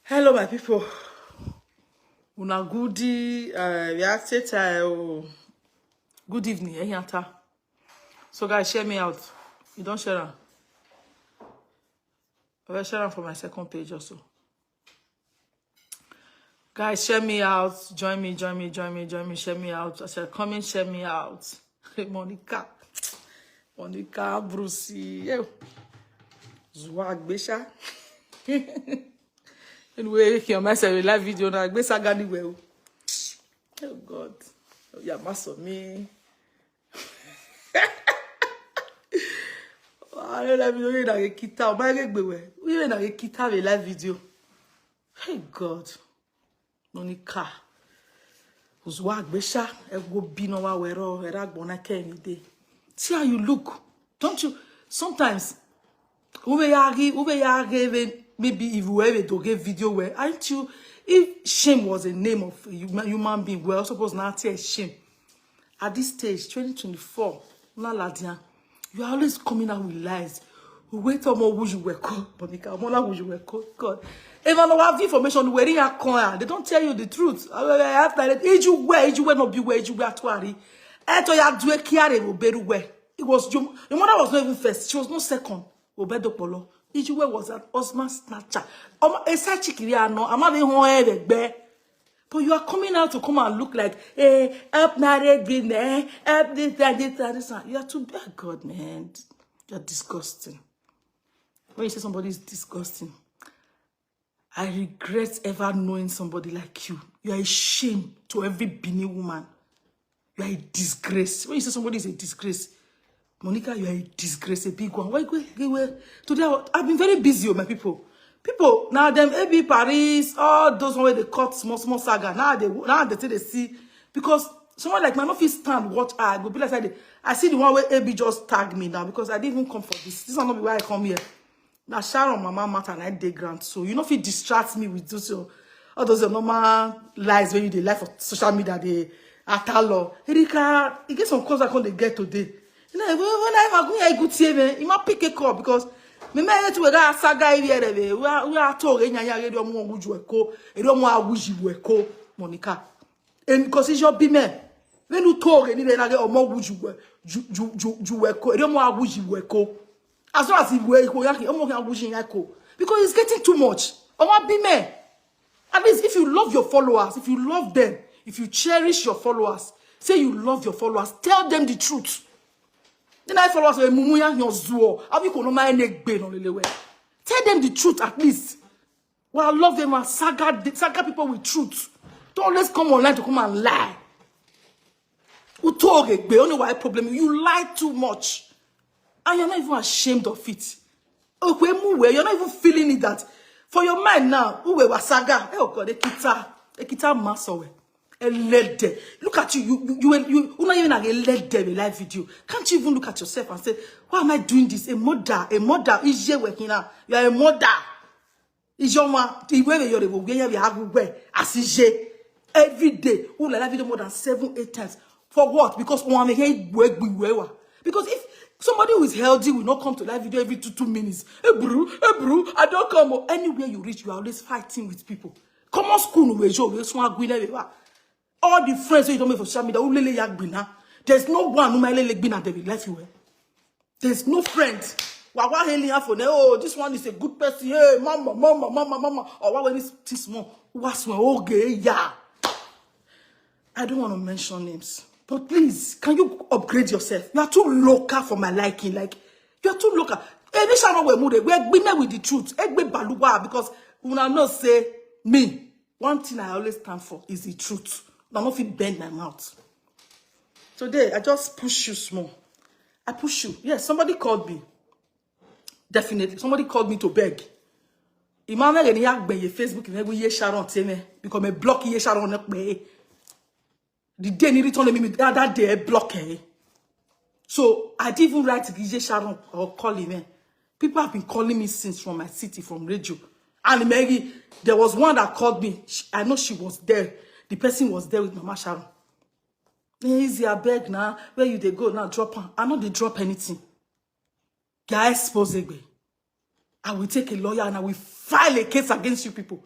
Hello, my people. Una goodie, reacted good evening, Enyata. So, guys, share me out. You don't share them. I'll share them for my second page also. Guys, share me out. Join me. Share me out. I said, come in, share me out. Monica, Brucey, Zwag Besha. Anyway, if you're myself, live video now, go sagani well. Oh God, oh, yeah, master me. I don't live video na get kita. O ba get gbewe. We na get kita we live video. Hey God, Monica, Zwag Besha, e go bino wa wero, era gbona ke ni dey. See how you look, don't you? Sometimes, ube yagi, maybe if you ever to get video where, aren't you? If shame was a name of a human being, we're supposed not to shame. At this stage, 2024, you are always coming out with lies. We wait on more who you were called, Monica, more who you were called. God, if I don't have information, where in a corner, they don't tell you the truth. After you wear not be where you wear twari. Eto ya dwe kiare wo beru we. It was your mother was not even first. She was not second. Obedo polo. Ijuwe was an Osman snatcher. But you are coming out to come and look like, hey, up married, up this. You are too bad, God, man. You are disgusting. When you say somebody is disgusting, I regret ever knowing somebody like you. You are a shame to every Bini woman. You are a disgrace. When you say somebody is a disgrace, Monica, you are a disgrace, a big one. Why today I've been very busy with my people. People now them AB Paris, all those where they cut small saga. Now they see because someone like my office stand watch I go be like I see the one where AB just tagged me now because I didn't even come for this. This is not be why I come here. Now Sharon Mama matter and I day grant. So you know if it distracts me with those all those normal lies when you the life of social media they atalo. Erika, it gets some calls I can't get today. You know, when I'm going to good TV, you might pick a call because me may to a saga here. We are talking. I don't want to go. I don't want to go. Monica, and because it's your bime. When you talk, and then I get more would you work. I don't want to go. As long as you work, I'm not wishing I go because it's getting too much. I want bime. At least if you love your followers, if you love them, if you cherish your followers, say you love your followers, tell them the truth. Then I follow us with Mumuya your zoo. Tell them the truth at least. Well, I love them and saga people with truth. Don't always come online to come and lie. Only why problem you lie too much. And you're not even ashamed of it. You're not even feeling it that for your mind now, saga. Oh God, ekita masowe. Look at you not even like a led them a live video. Can't you even look at yourself and say, why am I doing this? A mother is here working now. You are a mother. Is your man the way you're the as every day. Who like video more than 7-8 times. For what? Because one work. Because if somebody who is healthy will not come to live video every 2 minutes. Hey bro, I don't come. Anywhere you reach, you are always fighting with people. Come on school, all the friends you don't make for social media, there's no one who might let they will let you. There's no friend. Oh, this one is a good person. Hey, mama. Or what when it's small? What's my okay? Yeah. I don't want to mention names, but please, can you upgrade yourself? You are too local for my liking. Like you are too local. Any channel we're with the truth. Because when I not say me, one thing I always stand for is the truth. I'm not fit bend my mouth. Today, I just push you small. I push you. Yes, somebody called me. Definitely. Somebody called me to beg. Imagine when you have your Facebook, you Sharon because me block you Sharon. The day you return me that day, I block her. So I didn't even write to Sharon or call him. People have been calling me since from my city, from radio. And maybe there was one that called me. I know she was there. The person was there with Mama Sharon. Easy, I beg now. Where you they go now? Drop her. I know they drop anything. Guys, I will take a lawyer and I will file a case against you people.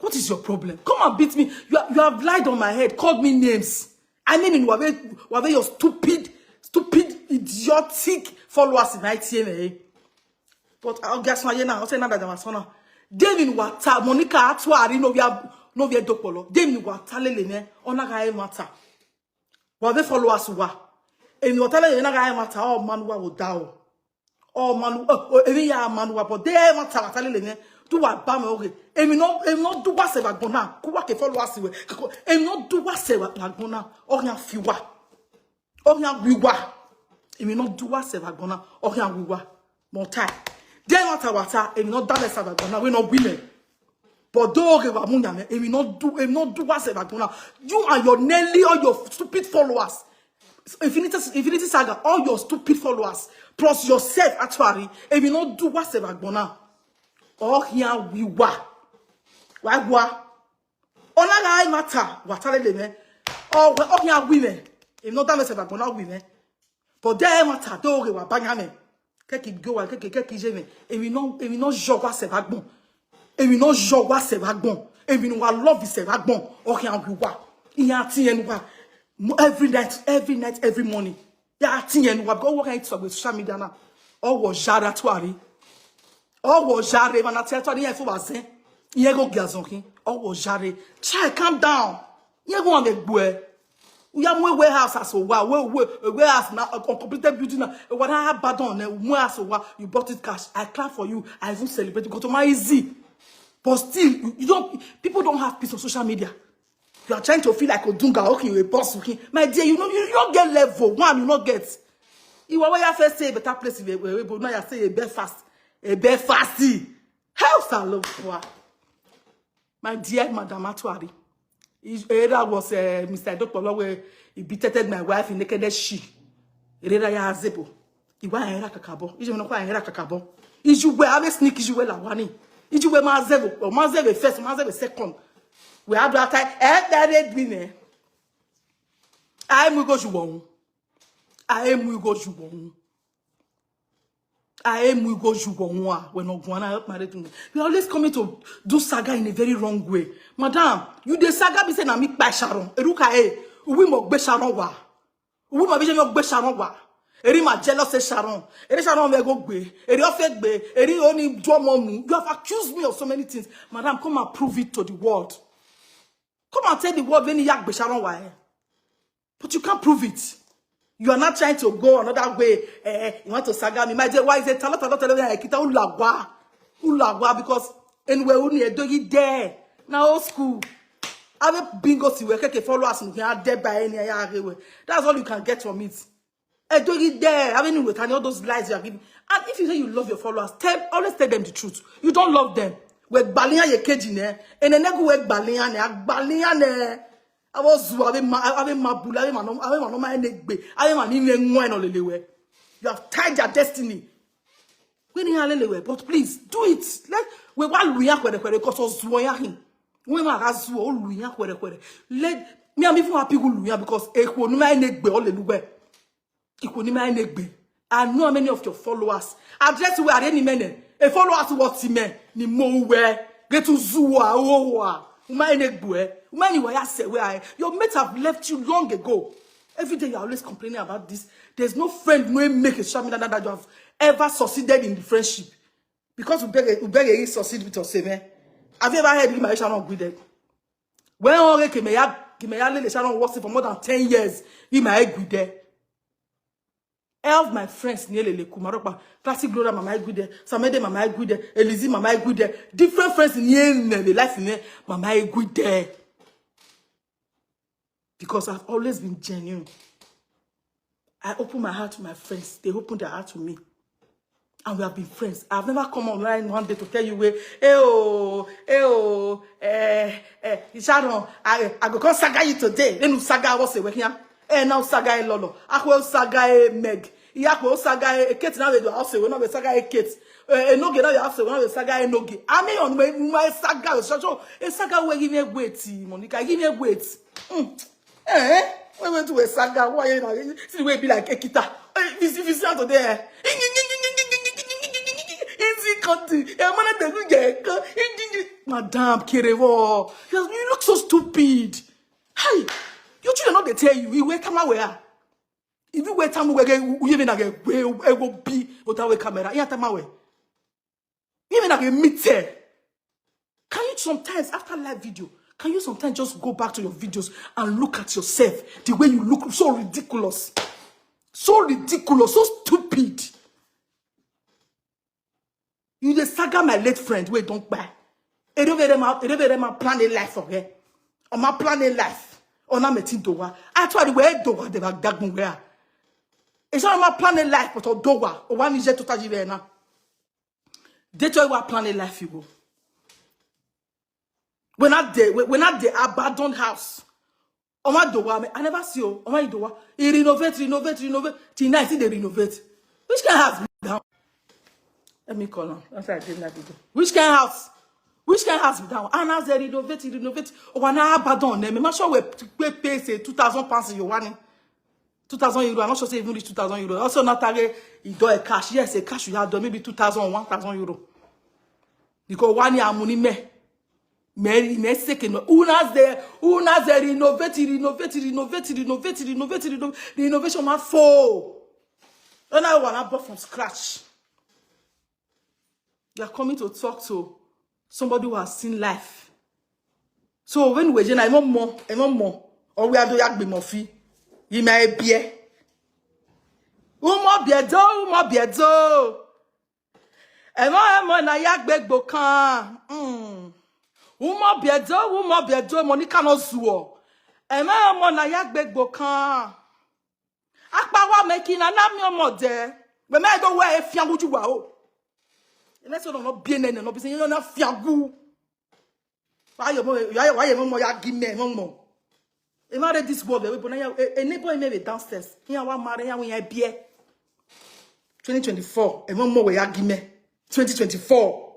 What is your problem? Come and beat me. You have lied on my head, called me names. I mean, in whatever your stupid, idiotic followers in ITN. But I'll guess my now. I'll say now that I'm a son. David Wata, Monica Atwari, no via Dopolo. David Wata Lene, Onaga Mata. Whatever followers were. And you tell you Naga Mata, oh Manua will down. Oh Manu, every year Manua, but they Mata Lene. Do what Bama okay. And we not do what Seva Bona. Kuwake followers. And not do what Seva Bona. Or ya Fiwa. Or ya Wiwa. And we not do what Seva Bona. Or ya Wiwa. More time. Then wata and not done Seva Bona. We not women. But do and we not do what Seva Bona. You and your Nelly or your stupid followers. Infinity Saga, all your stupid followers, plus yourself actually, and we not do what Seva Bona. Oh, here we were. Why, Onaga matter, what are they? Oh, here women. If not damage about women. But there matter, dog, what bangame. Take it go, take it, and we know jog what Sevagbon. And we know jog what Sevagbon. And we know what love is Sevagbon. Oh, here we were. In your tea and every night, every morning. Yeah, tea and what go work it with social media now. Oh, was Jara Twari. Oh, was Jare, when I tell you, I was saying, you go Gazonki. Oh, was Jare. Child, calm down. You go on the boy. We have more warehouse as well. Warehouse now, a completed building. What I have bad on, as well. You bought it cash. I clap for you. I even celebrate. You go to my Izzy. But still, people don't have peace on social media. You are trying to feel like Odunga, okay, you're a boss, okay. My dear, you don't get level. One, you not get. You are where you first say a better place, but now you say a better fast. A bit fasty. House I love for. My dear Madam Atuari. That was Mr. Edo Cyberspace where he beated my wife in naked she. Ereda ya zebo. Iwa era kakabo. Ije no kwa era kakabo. Iju we have sneak iju we la wani. Iju we mazebo first, mazebo second. We have that time. That been. I am we go juwon. We're not going to help married women. You're always coming to do saga in a very wrong way. Madam, you the saga be saying I'm by Sharon. Eruka we mo be Sharon wa. We mo be Sharon wa. Eri ma jealous say Sharon. Eri Sharon me go gbe. Eri ofek gbe. Eri only jomomu. You have accused me of so many things. Madam, come and prove it to the world. Come and tell the world when you be Sharon wa. But you can't prove it. You are not trying to go another way. You want to saga me. My dear, why is it? Ulagwa because anywhere we need to get there. Now old school. I will bingo si we can follow us and dead by any way. That's all you can get from it. And do it there. I mean, with all those lies you are giving. And if you say you love your followers, always tell them the truth. You don't love them. We balia ye kejine. And then go we balia ne. I was you have tied your destiny. But please do it. Let we want because let me am even happy because I know many of your followers. Address where any men. A followers what men ni mo where get to zoo. Your mates have left you long ago. Every day you're always complaining about this. There's no friend no make a shaman that you have ever succeeded in the friendship. Because we beg succeed with yourself. Have you ever heard him and Sharon good? When all Sharon works for more than 10 years, he might good there. All of my friends nearly Kumaropa, Classic Gloria, Mama good, Samede, Mama good, Elizzy, Mama good, different friends in the life in Mama good there. Because I've always been genuine. I open my heart to my friends, they open their heart to me. And we have been friends. I've never come online one day to tell you, Sharon, I go come saga you today. Then you saga was working here. Now saga lolo. I will saga Meg. Yako saga Kate now we house we no saga Kate. Enoge now you have we saga Enoge. I mean on my saga so a saga we give me weight, Monica. Give me weight. We went to a saga. Why you see we be like Ekita. If you see today. Easy country. Madam Kerevo, you look so stupid. Hey, you children not they tell you, you wait time where. If you wait time where you even again, where will be without a camera, you time where. Even again, meet there. Can you sometimes, after live video, can you sometimes just go back to your videos and look at yourself? The way you look, so ridiculous. So ridiculous, so stupid. You the saga my late friend, wait, don't buy. Edo plan a life for her. On my plan a life. On a meeting doa. I told you where doa they were gagging where. It's not my plan a life, but on doa. Or one is yet to touch you now. They tell you what plan a life you go. When at the abandoned house. On my doa, I never see you. On my doa. He renovate. Till now, they renovate. Which kind of house down? Let me call him. That's why I did that video. Which kind of house? Which kind of house be down? And as they renovate. Oh, when I abandon them, I'm not sure we pay say 2,000 pounds in your one. 2,000 euro. I'm not sure say even reach 2,000 euro. Also, not target you do a cash. Yes, a cash you have done maybe 2,000 or 1,000 euro. Because 1 year money me second. Unas there renovate. The renovation man fall. And I want to bought from scratch. You are coming to talk to somebody who has seen life. So when we say, I'm more, or we are doing yak be more fee, you may be. Umo biedo. Emo na yak beg bokan. Umo biedo, Monica no zuo. Emo na yak beg bokan. Akpa wa making an amio mode. But me don't wear a fianguju wa. Let's not be no be saying you're not fiagu. Why you more ya give me more. If I read this word, a neighbor may be downstairs. Here one marry when you beer. 2024, and one more ya give me. 2024.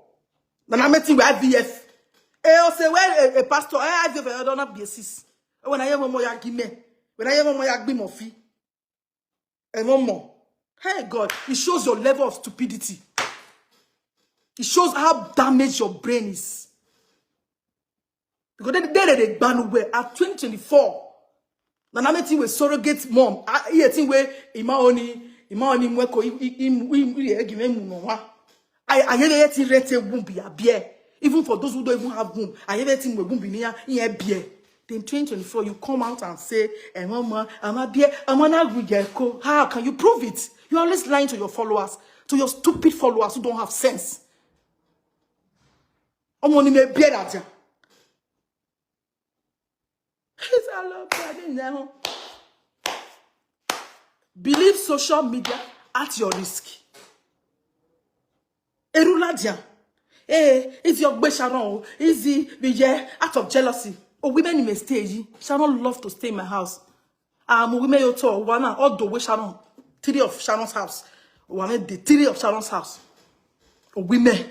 Then I'm meeting with IVF. I say well a pastor I don't have basis. When I have one more ya give me. When I have one more ya give me fee. And one more. Hey God, it shows your level of stupidity. It shows how damaged your brain is. Because they ban away at 2024. Now I'm meeting with surrogate mom. I think where ima oni mweko I hear rent a womb be a beer. Even for those who don't even have womb, I hear we womb be near in beer. Then 2024 you come out and say, mama, I'm a beer, I'm an agriculture. How can you prove it? You're always lying to your followers, to your stupid followers who don't have sense. I'm only me beer at you. Believe social media at your risk. Eruladia. It's your gbe Sharon. Izzy, out of jealousy. Oh, women may stay. Sharon love to stay in my house. Women you talk one all the way Sharon. 3 of Sharon's house. One the 3 of Sharon's house. Oh, women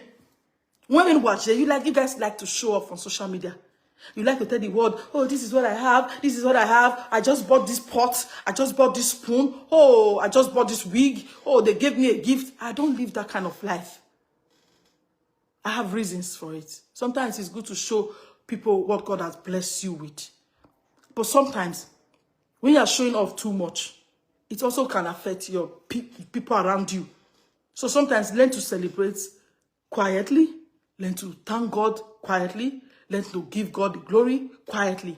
watch you guys like to show off on social media. You like to tell the world, oh, this is what I have. This is what I have. I just bought this pot. I just bought this spoon. Oh, I just bought this wig. Oh, they gave me a gift. I don't live that kind of life. I have reasons for it. Sometimes it's good to show people what God has blessed you with. But sometimes, when you are showing off too much, it also can affect your people around you. So sometimes learn to celebrate quietly. Learn to thank God quietly. Learn to give God the glory quietly.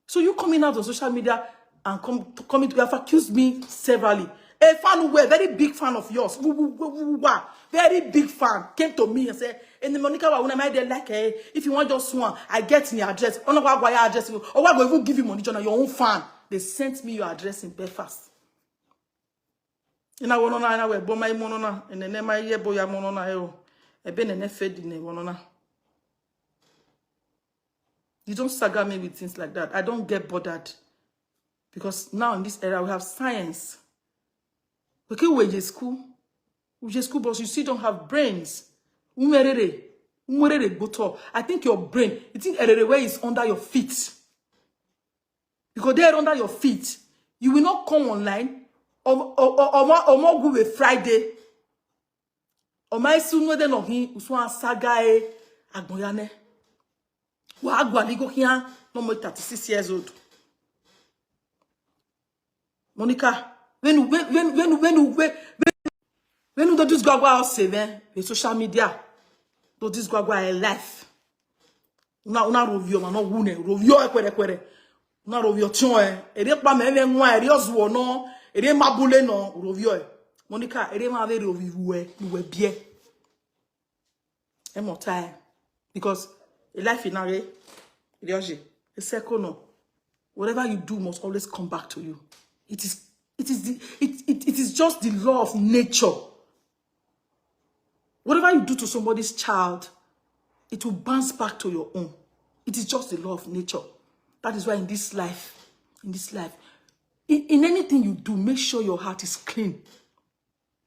So you coming out on social media and coming to have accused me severally. A fan who were very big fan of yours, very big fan, came to me and said, "In the Monica, when I made like, if you want just one, I get in your address. I don't know why I address you. Or why go even give you money, John, your own fan." They sent me your address in Belfast. Ina wonona ina we bo mai monona ene ne mai ye bo ya monona e ebe ne fed ne wonona. You don't saga me with things like that. I don't get bothered. Because now in this era we have science. Okay, we're in school. We're in school, but you still don't have brains. I think your brain, you think where is under your feet. Because they're under your feet. You will not come online or more go with Friday. Or my son no then of him uswa saga agboyane. Wagwaligo here, no more 36 years old. Monica, when you do this gwagwa save the social media, do this gwagwa a life. Una rovio ma no wune, rovio ekwere. Una rovio tion ere pa me nwa ere ozuo no, ere mabule no rovio. Monica, ere ma ve roviwe, we bie. More time. Because a life in a circle no. Whatever you do must always come back to you. It is just the law of nature. Whatever you do to somebody's child, it will bounce back to your own. It is just the law of nature. That is why in this life, in anything you do, make sure your heart is clean.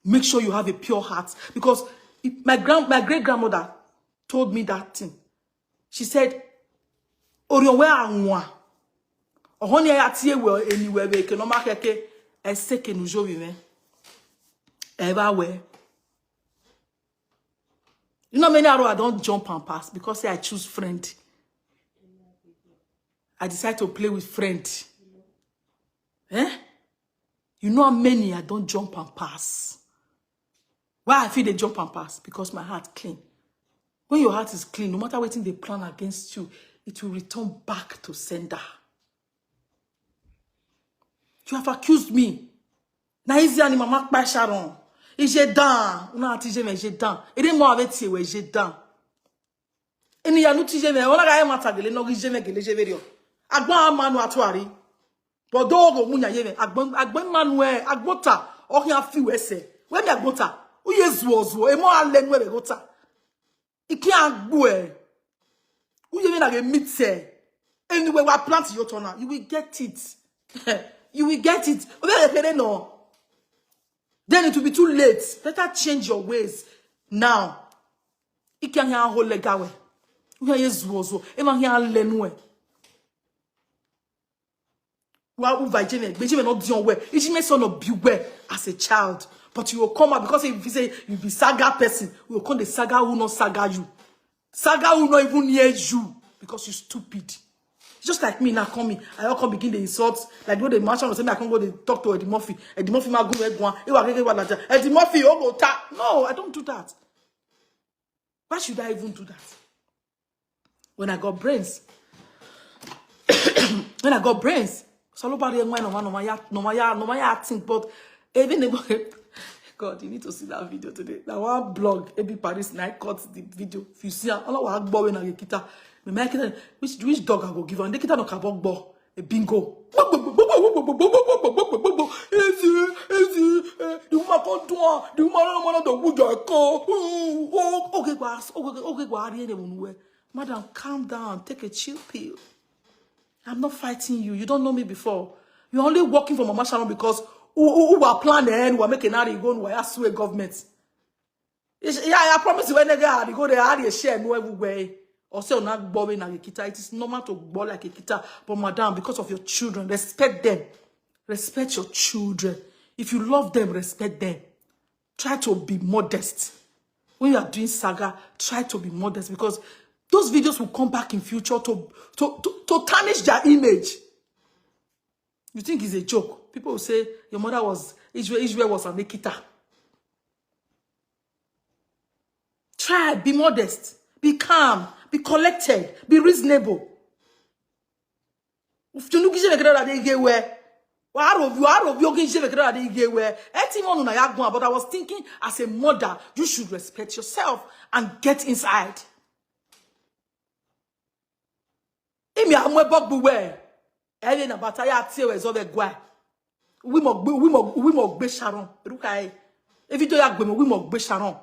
Make sure you have a pure heart. Because my great-grandmother told me that thing. She said, Orionwe anwa. Ohoni ayatie we anywhere we ke no makeke eseke nujo wiwe. Everywhere. You know many arrow I don't jump and pass because say I choose friend. I decide to play with friend. You know how many I don't jump and pass. Why I feel they jump and pass? Because my heart clean. When your heart is clean, no matter what they plan against you, it will return back to sender. You have accused me. Na Izzy ani mama pa Sharon. Et j'ai dan. On a tije mais j'ai dan. Et de moi avec tie ouais j'ai dan. Et ni ya nou tije mais on a ga ma tagele no ri jeme gele jeverio. Agbon amanu atuari. Bodogo munya yeme agbon manwe agbota o yan fi wese. We mi agbota. O yezu ozo e mo alenwe be gota. Iki agbo e. U yeme na ge mitse. Anyway, we plant your turn now. You will get it. You will get it. No. Then it will be too late. Better change your ways now. You can hear a whole legawe. You can hear zozo. You can hear lenwe. Well, Benjamin not doing well. It may son of beware as a child, but you will come out because if you say you be saga person, you will call the saga who not saga you. Saga who not even near you because you stupid. Just like me now, come me. I all come begin the insults. Like go the marshal or say I can't go to talk to Eddie Murphy. Eddie Murphy ma go Eddie Murphy, oh go tap. No, I don't do that. Why should I even do that? When I got brains. When I got brains. So nobody no my acting, but even God, you need to see that video today. That one blog, Ebi Paris night cut the video. If you see I don't want to when I get kita. Which dog I go give her? They kita no kabok bo a bingo. The woman can't do it. The woman the wood okay, madam, calm down. Take a chill pill. I'm not fighting you. You don't know me before. You're only working for Mama Sharon because who are planning, who are making out go and ask the government. Yeah, I promise you when they go there, I share no everywhere. Or say not boring like a kita. It is normal to ball like a kita. But madam, because of your children, respect them. Respect your children. If you love them, respect them. Try to be modest. When you are doing saga, try to be modest because those videos will come back in future to tarnish their image. You think it's a joke? People will say your mother was Israel was an Ekita. Try, be modest, be calm, be collected, be reasonable. But I was thinking, as a mother, you should respect yourself and get inside. We Sharon.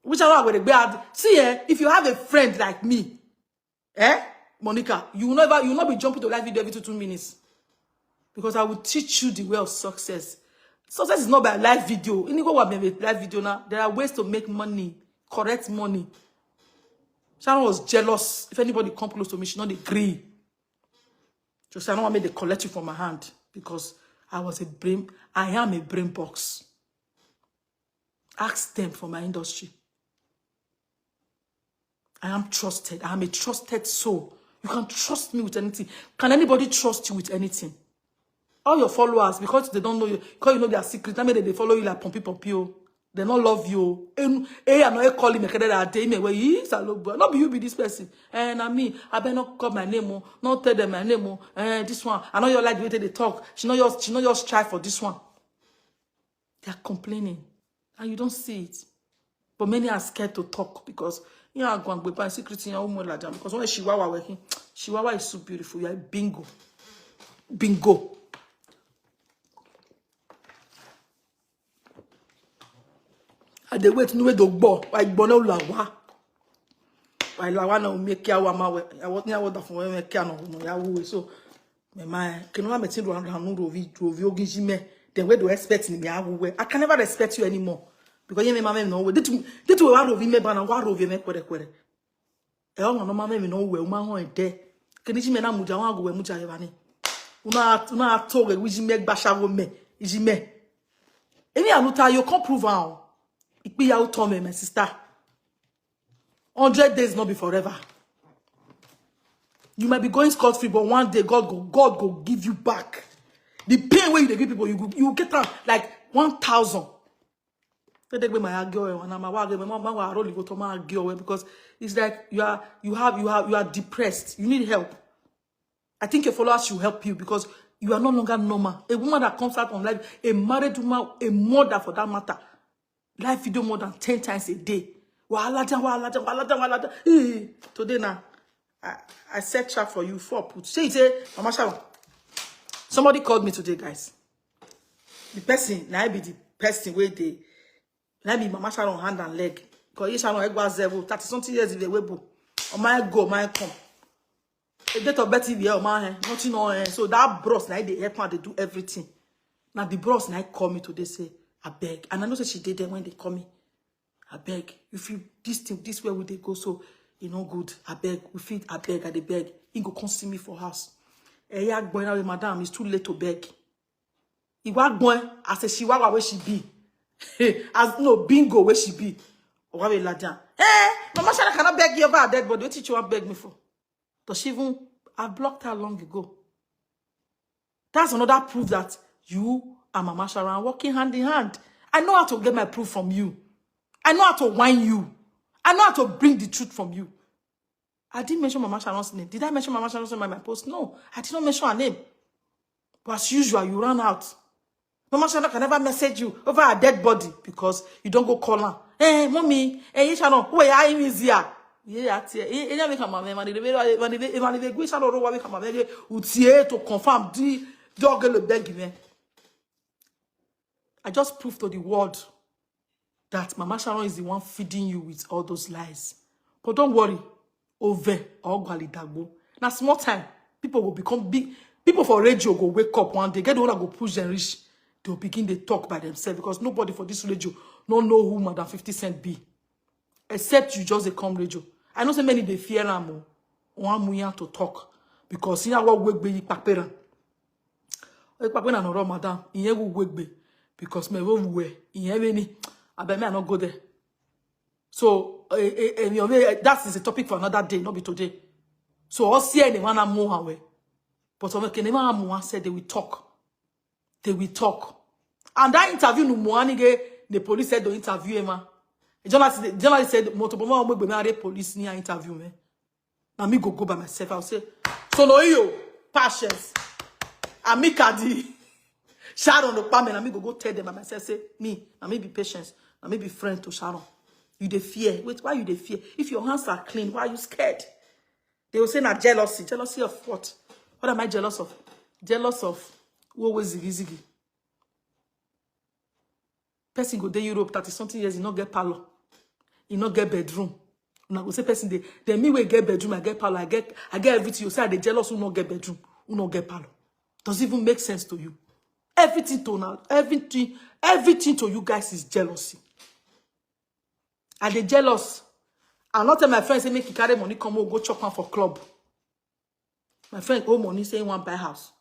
Which are see, if you have a friend like me, Monica, you will not be jumping to live video every 2 minutes. Because I will teach you the way of success. Success is not by live video. You go live video now. There are ways to make money, correct money. Sharon was jealous. If anybody come close to me, she not agree. So Sharon want me to collect you from my hand because I am a brain box. Ask them for my industry. I am trusted. I am a trusted soul. You can trust me with anything. Can anybody trust you with anything? All your followers, because they don't know you, because you know their secrets, that means they follow you like pompy. They don't love you. I'm not calling me that day me where he is a look. Not be you be this person. And I mean, I better not call my name, not tell them my name. This one. I know you like the way they talk. She not yours strive for this one. They are complaining, and you don't see it. But many are scared to talk because you know going to be secret in your own like because when Chihuahua working, Chihuahua is so beautiful. You are bingo. And they wait no dog bo like bono lawa. Why lawa na make ya wa ma we. I want near water for make ya no ya wo so. Me my can no metin do hanu rovi ogi me. Then where do expect me ya wo. I can never respect you anymore. Because you me mama no we. Did we wa rovi me bana wa rovi me kwere. E o no mama me no we uma ho ede. Kenichi me na muja wa go we muja ye bani. Una ato we wi me gbasha wo me. Iji me. Any anuta you can't prove how. It be out Tommy, my sister. 100 days not be forever. You might be going scot-free, but one day God go give you back. The pain where you give people, you get out like 1,000. Because it's like you are depressed. You need help. I think your followers should help you because you are no longer normal. A woman that comes out on life, a married woman, a mother for that matter. Live video more than 10 times a day. Today now, I set trap for you for put. Say, Mama Sharon. Somebody called me today, guys. The person, now be the person where they, now be Mama Sharon hand and leg. Because you Sharon egg was 30-something years in the web. On my go, my come. A date of Betty here, man, nothing on. So that bros now they help her, they do everything. Now the bros now call me today say. I beg. And I know that she did them when they call me. I beg. You feel this thing, this way will they go so you know good. I beg. We feel I beg, I beg. He go come see me for house. Yeah, going away, madam. It's too late to beg. He was going, I say she was where she be. As no bingo where she be. Or where la down. Mama Shana cannot beg you over a dead body. What did you want beg me for? Does she even I blocked her long ago. That's another proof that you and Mama Sharon are working hand in hand. I know how to get my proof from you. I know how to whine you. I know how to bring the truth from you. I didn't mention Mama Sharon's name. Did I mention Mama Sharon's name in my post? No, I did not mention her name. But as usual, you ran out. Mama Sharon can never message you over a dead body because you don't go call her. Hey, mommy, hey, Sharon, who are you here? Yeah, to confirm the dog le beg. I just proved to the world that Mama Sharon is the one feeding you with all those lies. But don't worry. Over or Gwalidagbo. Now small time, people will become big. People for radio go wake up one day, get the one that go push and reach. They'll begin to talk by themselves because nobody for this radio don't know who Madam 50 Cent be. Except you just come radio. I know so many they fear them one to talk because you know what work be pakpera. Pakpera no Madam, you will work be. Because me will wear in any I bet me I not go there. So that is a topic for another day, not be today. So I'll see anyone I'm more away. But when anyone said they will talk. They will talk. And that interview no moanige the police said don't interview him. The journalist said motoboma will be police near interview me. Now me go by myself. I'll say so no you patience. Amikadi. Sharon OKPAMEN, and me go tell them by myself, say, me be patient, and me be friend to Sharon. You dey fear. Wait, why you dey fear? If your hands are clean, why are you scared? They will say na jealousy. Jealousy of what? What am I jealous of? Jealous of who always ziggy. Person go to Europe 30-something years, he not get parlor. He not get bedroom. Una go say person they me will get bedroom, I get parlor, I get everything. You say I dey jealous who not get bedroom, who not get parlor. Does it even make sense to you? Everything to you guys is jealousy. Are they jealous? I'm not tell my friend say make you carry money, come go chop one for club. My friend owe money say he want buy house.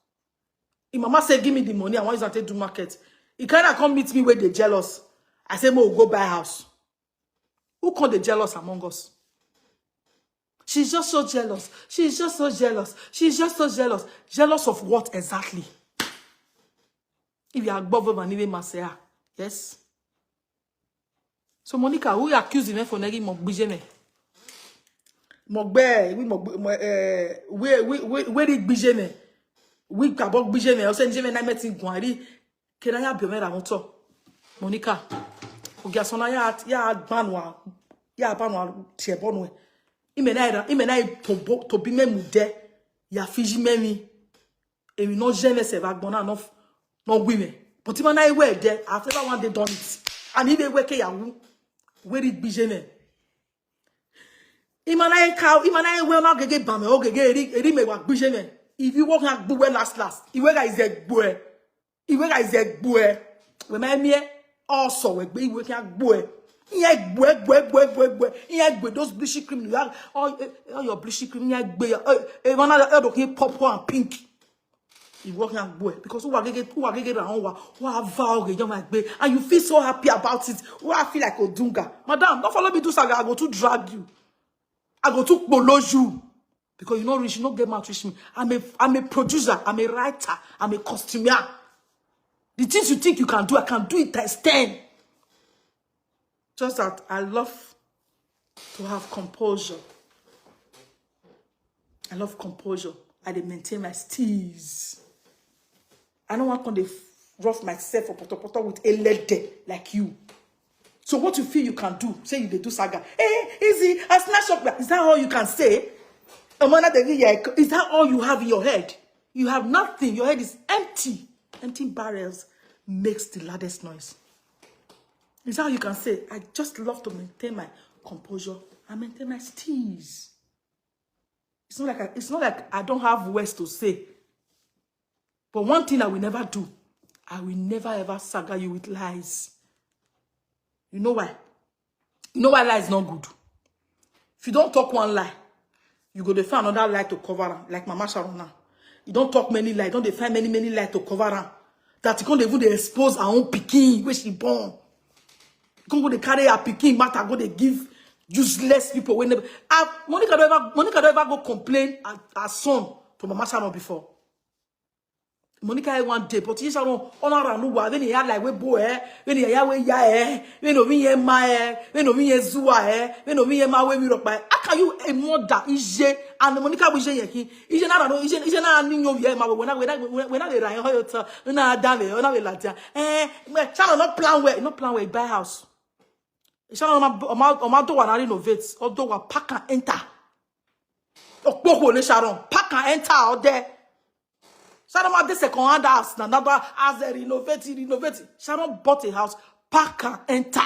If mama say give me the money, I want you to do market. He cannot come meet me where they jealous. I say mo go buy house. Who can they jealous among us? She's just so jealous. She's just so jealous. She's just so jealous. Jealous of what exactly? If you are above and even Marseille. Yes. So Monica, who you accuse him for negi Mogbijeme? Mogbe, we did Bijeme. We kabok Bijeme, or send Jeme na metin Guari. Can I have your mera moto? Monica. Ogasona ya banwa. Ya banwa tiebonwe. Imena to be me mude. Ya fiji memi. Et we no jamais se vagbona no women. But even I wear there, after that one they done it. And if they work ya where it be jene. Imana cow, imana well not get bame, okay, eri me work be jene. If you walk like boy last, you work is a boy. You work is a boy. When my me also we work like boy. Yeah, boy. Yeah, those blushy cream. You have all your blushy cream. Yeah, boy. One other purple and pink. You working out boy because who are getting around who are vowing and you feel so happy about it. Who I feel like Odunga. Madam, don't follow me to Saga. I go to drag you. I go to bolo you. Because you know rich, you don't get maltreat me. I'm a producer, I'm a writer, I'm a costumier. The things you think you can do, I can do it times 10. Just that I love to have composure. I love composure. I maintain my steez. I don't want to rough myself or poto with a lady like you. So what you feel you can do? Say you do saga. Hey, Izzy, I snatch up. Is that all you can say? Is that all you have in your head? You have nothing. Your head is empty. Empty barrels makes the loudest noise. Is that all you can say? I just love to maintain my composure. I maintain my steez. It's not like I don't have words to say. But one thing I will never do, I will never ever saga you with lies. You know why? You know why lie is not good? If you don't talk one lie, you go to find another lie to cover them, like Mama Sharon now. You don't talk many lies, don't find many lies to cover them. That you can't even expose her own pikin where she born. You can't go to carry her pikin matter, go to give useless people when Monica don't ever go complain her son to Mama Sharon before. Monica one day, but you shall honor and when he had like we boy, when he had we ya, when we ma, when we zua, when we ma we rock by. How can you a mother is and Monica was yaki? Is not new year, when I ran hotel, when I dame, when I latia. Shall not plan where, not plan where buy house. Shall not do and renovate, although a pack and enter. Oh, Sharon, pack and enter out there. Sharon had the second hand house, another house renovated. Sharon bought a house, pack and enter.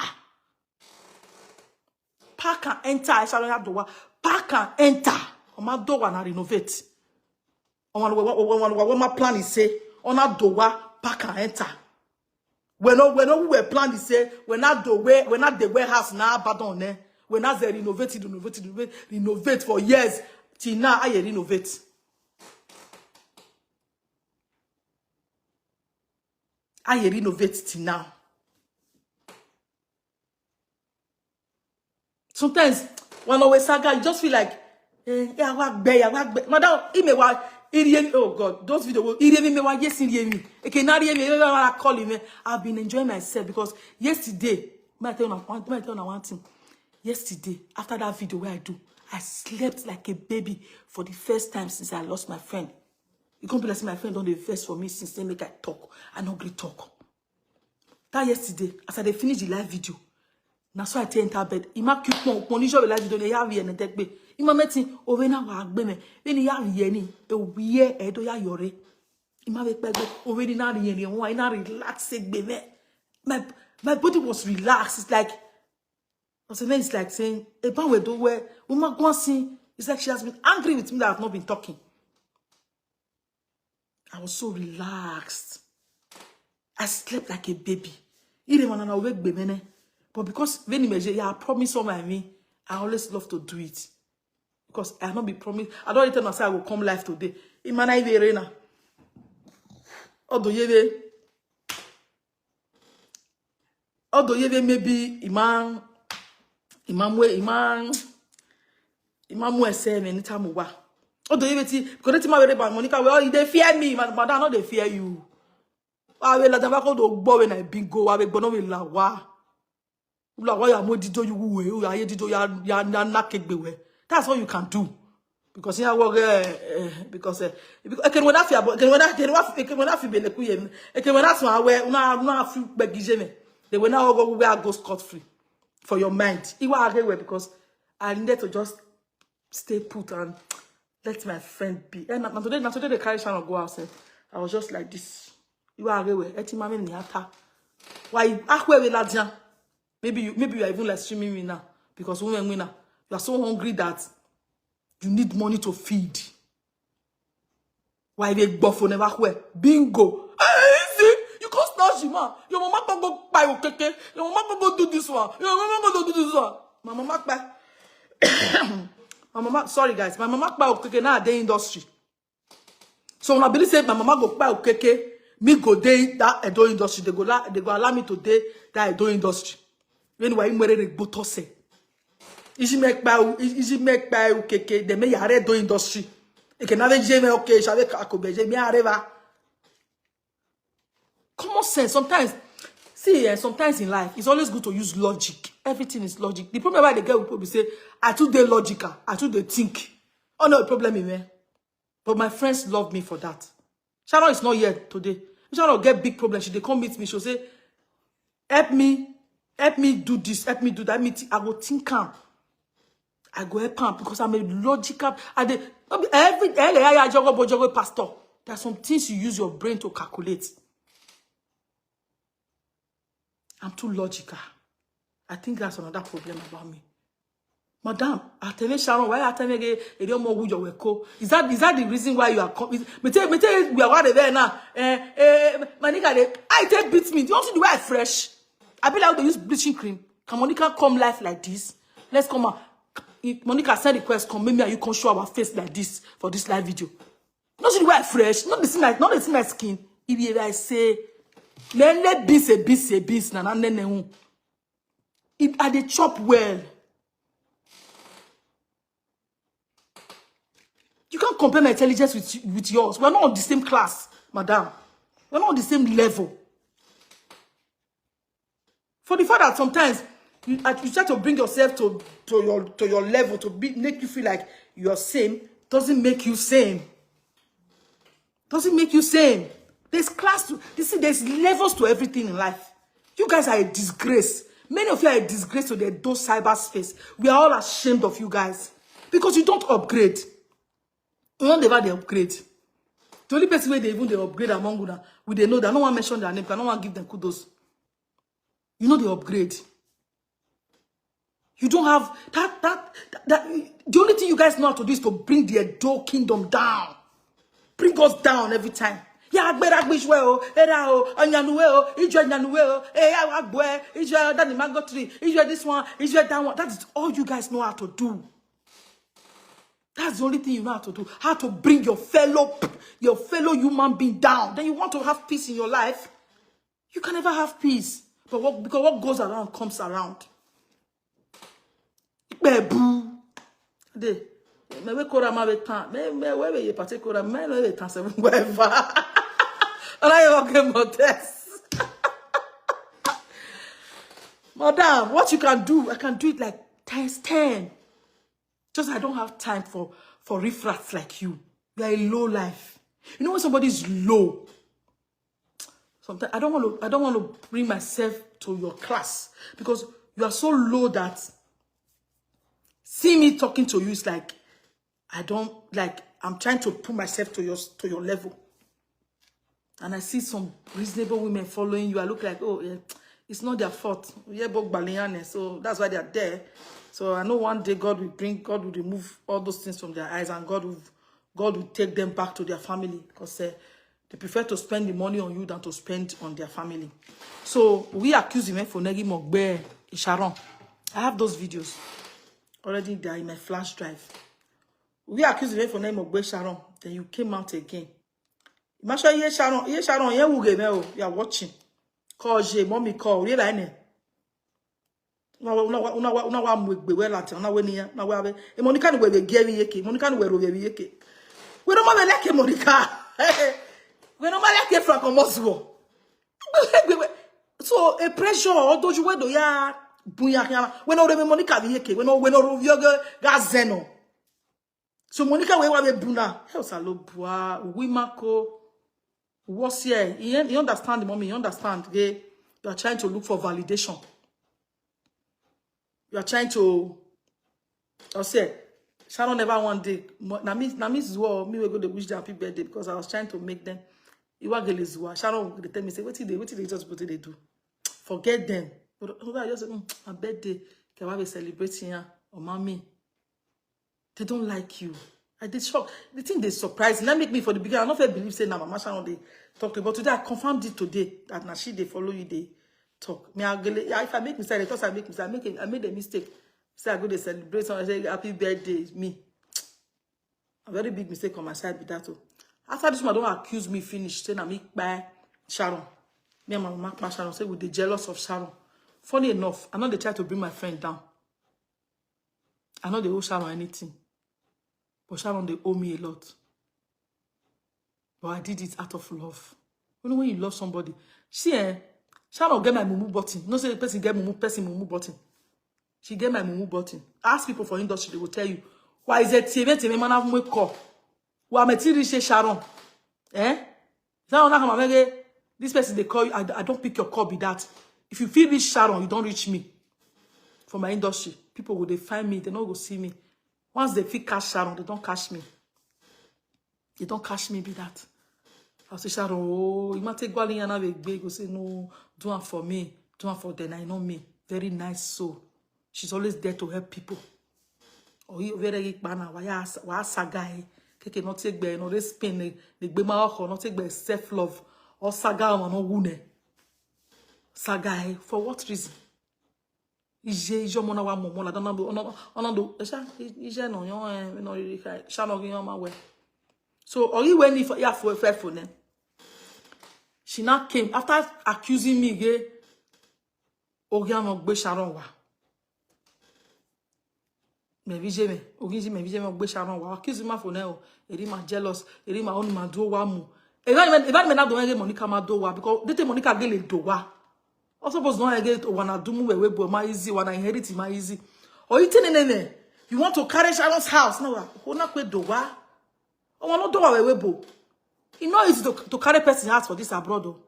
Pack and enter. Sharon had the one, pack and enter. On my door and renovate. On my plan is say, on our door, pack and enter. When we were planning to say, when not the warehouse now, pardon, when not they renovate for years, till now I renovate. I renovate till now. Sometimes when I was saga, you just feel like, yeah, madam, oh God, those videos, yes, call him. I've been enjoying myself because yesterday, I tell you one thing. Yesterday, after that video where I slept like a baby for the first time since I lost my friend. You can't be like my friend on the verse for me since they make I talk. I not really talk. That yesterday, after they finish the live video, now so I enter bed. Ima keep on the live video. They have here and take me. Ima meeting over na wa agbe me. When you have here ni, wiye edo ya yore. Ima make bed over ni na here ni. Why na relax egbe me? My body was relaxed. It's like, it's like saying, Epa we do where we ma go see. It's like she has been angry with me that I've not been talking. I was so relaxed. I slept like a baby. But because when I promise on me, I always love to do it. Because I have not been promised. I don't tell myself I will come live today. Imana Iverena. Although yeve maybe Imam Imamu ese me anytime we wa. Oh, do you see? Because my way about Monica, well, they fear me, madam, no, they fear you. I will let them go to go when I bingo. I will go no la wa. La wa ya mo dido you we. Ya ye dido ya na kegbewe. That's all you can do. Because you work because can when afia can when afia be leku ye. Can when aso we una afi begije me. They will now go where go scot free for your mind. Iwa arewe because I needed to just stay put and let my friend be. And today the carry Sharon go outside. I was just like this. You are away. Eti mama ni ata. Why? Akwe we ladja. Maybe you are even like streaming me now because women winner. You are so hungry that you need money to feed. Why they buffo never where? Bingo. Easy. You can't snatch him, man. Your mama can go buy okeke. Your mama can go do this one. Your mama can go do this one. My mama buy. My mama, sorry guys, my mama buy okeke now the industry. So when I believe say my mama go buy okeke, me go day that Edo industry. They go allow me to day that Edo industry. When we mwere re boto se. Izzy make buy okeke. They may yare Edo industry. E can have jeme okay. Shave kakobeje me areva. Common sense. Sometimes, see, sometimes in life, it's always good to use logic. Everything is logic. The problem why the girl will say, I too dey logical. I too dey think. Oh no, problem in me. But my friends love me for that. Sharon is not here today. Sharon get big problems. She they come meet me. She'll say, help me do this, help me do that. I go think calm. I go help calm because I'm a logical. Every pastor. There's some things you use your brain to calculate. I'm too logical. I think that's another problem about me. Madam, I tell you, Sharon, why I tell you, Edo Omoruyi? Is that the reason why you are coming? Me tell you, we are what there now. My nigga, I take beat me. Do you want to do it fresh? I be like they use bleaching cream. Can Monica come live like this? Let's come out. Monica send request, come maybe you can show our face like this for this live video. Not to do it fresh, not the same like skin. If I say, let beans, na nene. If I dey chop well. You can't compare my intelligence with yours. We're not on the same class, madam. We're not on the same level. For the fact that sometimes you try to bring yourself to your level to make you feel like you're same, doesn't make you same. Doesn't make you same. There's class to there's levels to everything in life. You guys are a disgrace. Many of you are a disgrace to the Edo Cyberspace. We are all ashamed of you guys because you don't upgrade. You don't ever they upgrade. The only person where they upgrade among them, we they know that no one mention their name, because no one give them kudos. You know they upgrade. You don't have that. The only thing you guys know how to do is to bring the Edo kingdom down. Bring us down every time. Yeah, this one, that one. That is all you guys know how to do. That's the only thing you know how to do. How to bring your fellow human being down. Then you want to have peace in your life. You can never have peace. But because what goes around comes around. Madam, what you can do, I can do it like times 10. Just I don't have time for riffraffs like you. You are a low life. You know when somebody is low. Sometimes I don't want to bring myself to your class because you are so low that seeing me talking to you is like I'm trying to put myself to your level. And I see some reasonable women following you. I look like, oh yeah, it's not their fault. So that's why they are there. So I know one day God will remove all those things from their eyes and God will take them back to their family because they prefer to spend the money on you than to spend on their family. So we accuse him for Negi Mogbe Sharon. I have those videos already there in my flash drive. We accuse him for Negi Mogbe Sharon. Then you came out again. Imagine Sharon, you are watching. Call J, mommy call. Una wa mwegbe we lati na we niya na we abe e Monica ni we geri yeke Monica ni we ro yeke we no ma like Monica we no ma like from komoswo so a pressure odoju we do ya bunya ya we no re Monica bi yeke we no ro yoga ga zeno so Monica we wa be buna he osalo bua we mako what's here you understand the mommy you understand you are trying to look for validation. You are trying to, I say, Sharon never one day. Na me Zua, me we go to wish them happy birthday because I was trying to make them. You are getting Zua. Sharon would tell me, say, what did they just what did they do? Forget them. But I just say, a birthday, can we celebrate here or mommy? They don't like you. I did shock. The thing they surprised. That make me for the beginning. I don't feel believe saying that Mama Sharon they talk about today. I confirmed it today that now she they follow you they. Talk. Me, if I make mistake, because I make mistake, I made a mistake. Say I go to celebrate someone, say happy birthday, me. A very big mistake on my side with that too. After this one, don't accuse me finish. Saying I make by Sharon. Me and my mama Sharon say we they jealous of Sharon. Funny enough, I know they try to bring my friend down. I know they owe Sharon anything. But Sharon, they owe me a lot. But I did it out of love. You know when you love somebody. See, Sharon get my mumu button. No say the person get mumu button. She get my mumu button. Ask people for industry, they will tell you. Why is it TV man have more call? Why me reach Sharon? This person they call you. I don't pick your call be that. If you feel reach Sharon, you don't reach me. For my industry, people will they find me, they not go see me. Once they feel catch Sharon, they don't catch me. They don't catch me be that. I say, Sharon, oh, you might take Gwaliana with big, go say, no, do it for me, do it for them. I know me. Very nice soul. She's always there to help people. Oh, you very bana, why saga, keke not take by no respin, the bema or not take by self-love, or saga or no wune. Saga, for what reason? Ije mona wa momo la dona do ije no yon no really kai sha no yon ma we. So ori when if ya for phone. She now came after accusing me again. Ogia mo gbe Sharon wa. Me vije mo gbe Sharon wa. Accuse me for now. Eri ma jealous. Eri ma on ma do wa mu. Even me na do enge Monica ma do wa because they Monica get le do wa. Also suppose not again wanna do mu we bo ma easy wanna inherit ma easy. Or you nene. You want to carry Sharon's house? No, who na kwe do wa. O wanna do wa we bo. It's not easy to carry person's house for this abroad though.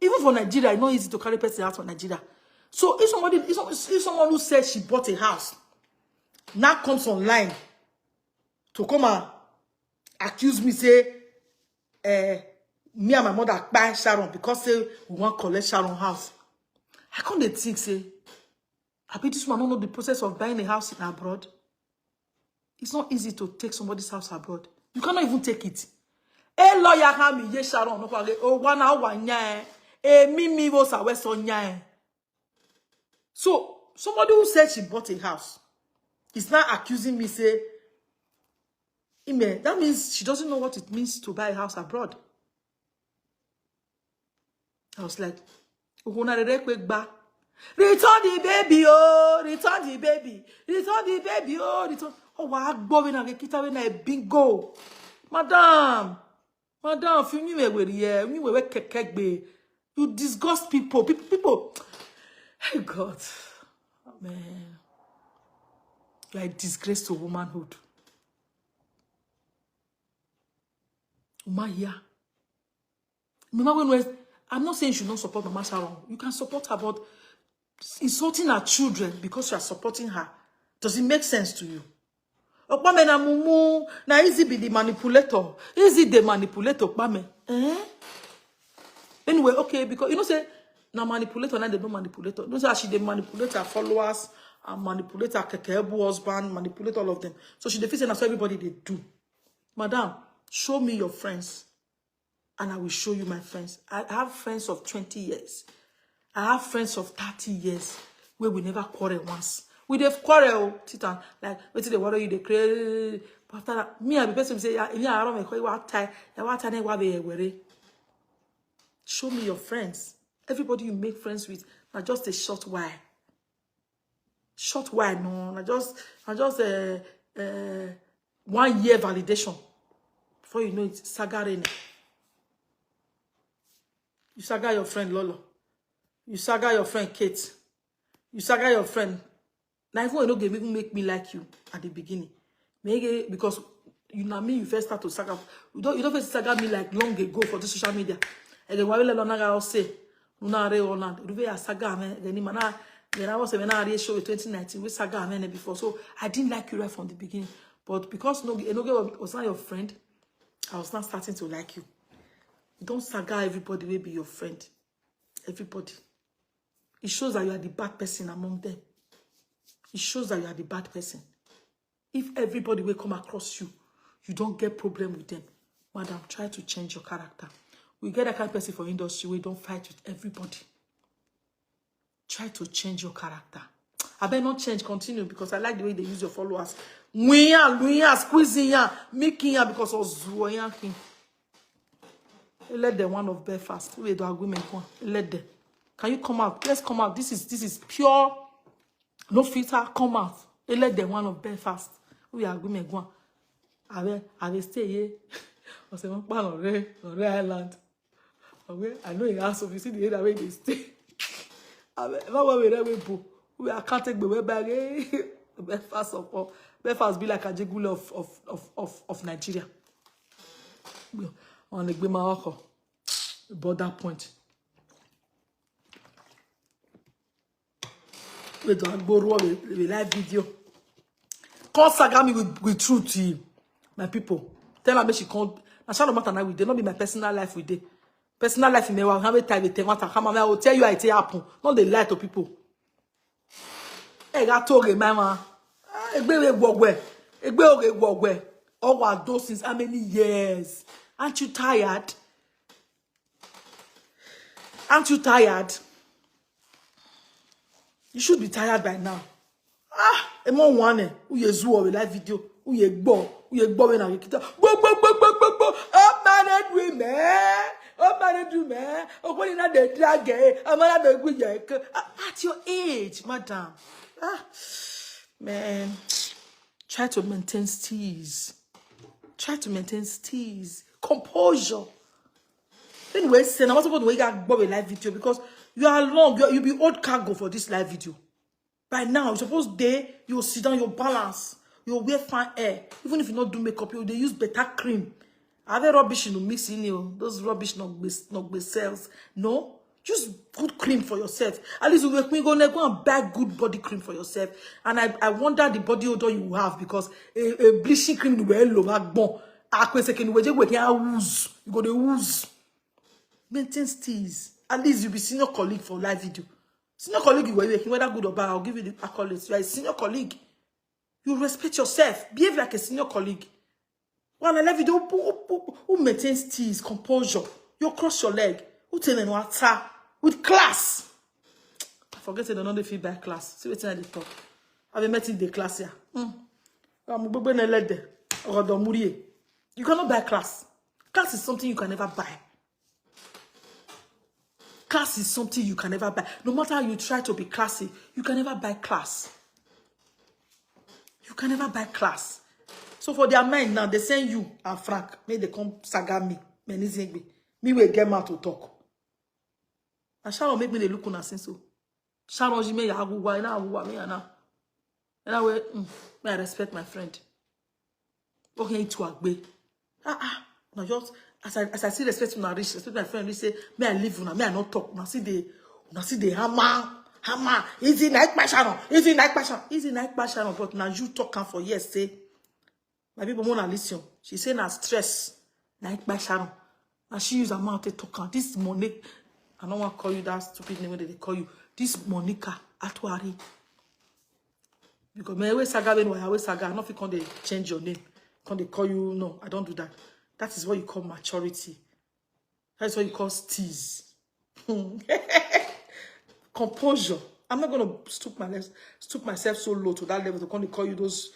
Even for Nigeria, it's not easy to carry person's house for Nigeria. So if someone who says she bought a house now comes online to come and accuse me, say, me and my mother buy Sharon because say we want to collect Sharon house. I can't think, say, I bet this man don't know the process of buying a house in abroad. It's not easy to take somebody's house abroad. You cannot even take it. Lawyer ha ye Sharon no kwale o wana wanya mimi wo sa we so nya. So somebody who said she bought a house is now accusing me, say, that means she doesn't know what it means to buy a house abroad. I was like, return the baby, oh, return the baby, return the baby, oh, return. Oh, what going on? Kita we na bingo, madam, you disgust people. People. Hey God, oh, man, you are a disgrace to womanhood. Umaya. I'm not saying you should not support Mama Sharon. You can support her, but insulting her children because you are supporting her, does it make sense to you? Okpame na mumu, na Izzy be the manipulator. Izzy the manipulator, Okpame. Anyway, okay, because you know say, na manipulator, na they don't manipulator. Don't say she they manipulate her followers, and manipulate her kekebu husband, manipulate all of them. So she defeats and so everybody they do. Madam, show me your friends, and I will show you my friends. I have friends of 20 years. I have friends of 30 years where we never quarrel once. We have quarrel, Titan, like, wait till they worry you, they create. But after that, me, I be person say, I don't make what time, show me your friends. Everybody you make friends with, not just a short while. Short while, no. I just 1 year validation. Before you know it, saga rain. You saga your friend Lolo. You saga your friend Kate. You saga your friend. Now, if you know, even make me like you at the beginning. Maybe because you know me, you first start to saga. You don't first saga me like long ago for the social media. And then why will I say, "Una re ona." You do saga me. Then I was a show in 2019 with saga me before. So I didn't like you right from the beginning. But because no was not your friend, I was not starting to like you. Don't saga everybody will be your friend. Everybody. It shows that you are the bad person among them. It shows that you are the bad person. If everybody will come across you, you don't get problem with them. Madam, try to change your character. We get that kind of person for industry where you don't fight with everybody. Try to change your character. I better not change, continue, because I like the way they use your followers. Squeezing ya, making ya because of Zuoya King. Let them one of Belfast. We do agreement one. Let them. Can you come out? Let's come out. This is pure. No filter. Come out. Let them one of Belfast. We agreement one. I will stay here. I say, on island. I know in house of you see the other way they stay. We can't take the way back. Belfast be like a jiggle of Nigeria. On the Morocco border point. We don't go with live video. Call saga me with truth to you, my people. Tell her she can't. I shall not matter with they not be my personal life with they. Personal life in me. How many times they matter? I will tell you it happen. Not the lie to people. Hey, got told me, mama. All our those since how many years? Aren't you tired? Aren't you tired? You should be tired by now. I'm on one. Who you zoo live video? Who you go when I get up? Oh, married women. Oh, married women. Oh, when you're the drag, I'm not the good. At your age, madam. Man, try to maintain steeze. Try to maintain steeze. Composure. Anyway, say I'm not supposed to wake up a live video because you are long. You'll be old cargo for this live video. By now, you're supposed you'll sit down, your balance, you'll wear fine hair. Even if you not do makeup, they use better cream. Are they rubbish in mix in you? Those rubbish not be sales. No, use good cream for yourself. At least you go and buy good body cream for yourself. And I wonder the body odor you have because a bleaching cream will low back bon. You go the ooze. Maintain steez. At least you'll be senior colleague for live video. Senior colleague, you were working, whether good or bad, I'll give you the accolades. You are a senior colleague. You respect yourself. Behave like a senior colleague. When I live video, who maintains steez, composure, you cross your leg, who tell them what with class. I forget to another feedback class. See what's in the talk. I've met in the class here. You cannot buy class. Class is something you can never buy. Class is something you can never buy. No matter how you try to be classy, you can never buy class. You can never buy class. So for their mind now, they send you and Frank, may they come saga me. Me will get mouth to talk. And Sharon make me they look on a sense so. Sharon she may have me now. And I will may I respect my friend. Okay, to agbe. Now just as I see respect my rich, respect my friend, they say, may I live una, may I not talk. Now see the hammer. Easy night passion. Easy night passion. But now you talking for years, say. My people wanna listen. She say na stress. Night passion. And she use her mouth to talk. This Monica, I don't want to call you that stupid name that they call you. This Monica Atwari. Because me always saga when I always saga, I don't think they change your name. Can they call you? No, I don't do that. That is what you call maturity. That's what you call steez. Composure. I'm not gonna stoop myself so low to that level to come to call you those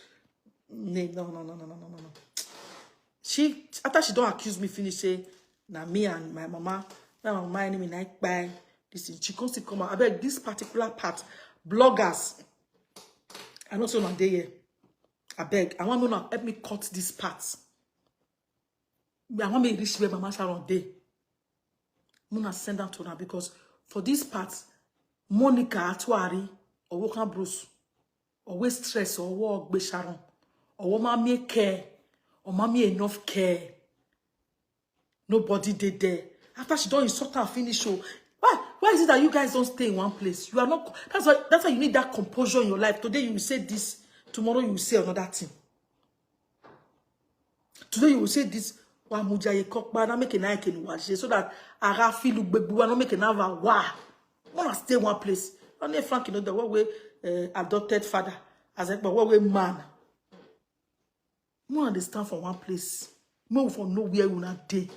names. No. She after she don't accuse me, finish say, na me and my mama enemy night by this thing. She comes to come out. I beg this particular part, bloggers. I know so one day here. I beg. I want to help me cut this part. I want me reach where Mama Sharon day. I'm gonna send them to her because for this part, Monica Atuari or Wokan Bruce, always stress or work with Sharon, or mommy care, or mommy enough care. Nobody did there. After she done insult and finish show. Why is it that you guys don't stay in one place? You are not. That's why you need that composure in your life. Today you will say this. Tomorrow you will say another thing. Today you will say this. So that I feel not make another wow. I want to stay in one place. Only Frank, you know, the what way adopted father, as a what way man. I understand from one place. Move from nowhere will not day.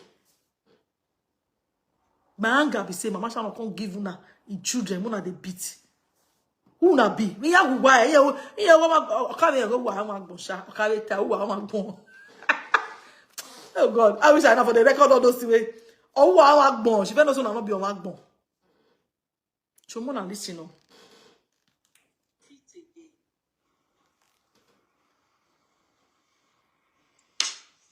My anger be say, Mama Sharon can't give una children when they beat. Who na be? Me ya why? Yeah, oh God, I wish I know for the record all those things. Oh, wow, bon. She knows not be on bon. So more than listen, no.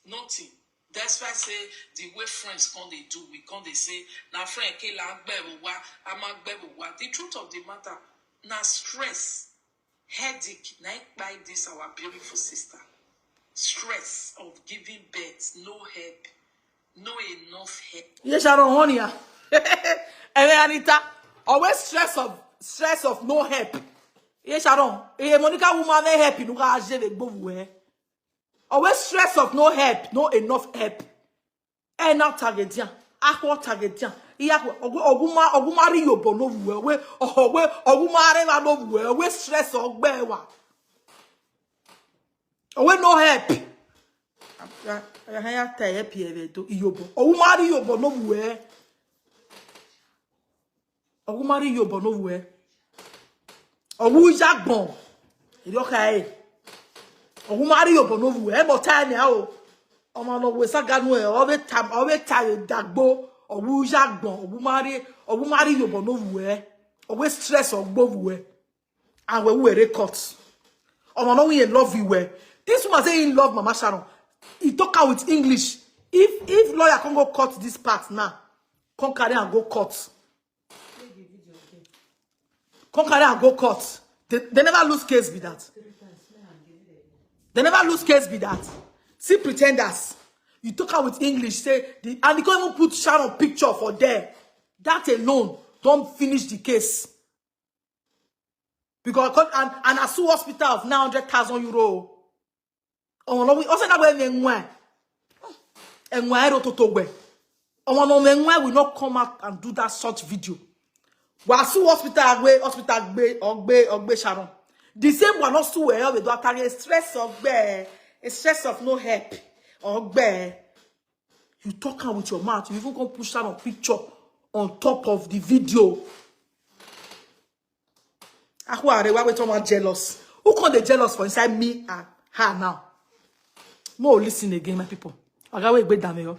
Nothing. That's why I say the way friends come they do, we come they say, now friend the truth of the matter, now stress, headache, night by this our beautiful sister. Stress of giving birth, no help, no enough help. Yes, Sharon honey. Anita, always stress of no help. Yes, Sharon. Monica woman they help you go. Always stress of no help, no enough help. And now target ya. Aqua target ya. Ogumari yobo no we ogumare no we stress of bewa. Owe no help. I have to help you to yobo. Ogumari yobo no we. Ogumari yobo no we. Owu jagbon. Idoka Ogumari yobo no we. Ebo time ya o. Omo no we saganu e always time dagbo owu jagbon ogumari yobo no we. Always stress ogbo we. And we record. Omo no we in love you we. This woman say in love Mama Sharon. He talk out with English. If lawyer can go cut this part now, come carry and go cut. Come carry and go cut. They never lose case with that. They never lose case with that. See pretenders. You talk out with English, say and you can't even put Sharon picture for there. That alone don't finish the case. Because and a sue hospital of 900,000 euro. Oh no, we also not going anywhere. And why don't to we? Oh no, why we not come out and do that such video? We sue hospital be Sharon. The same one not sue where we do carry stress of no help or you talk out with your mouth. You even go push Sharon picture on top of the video. Why we talking jealous? Who can they jealous for inside me and her now? More listen again, my people. I got wait down here.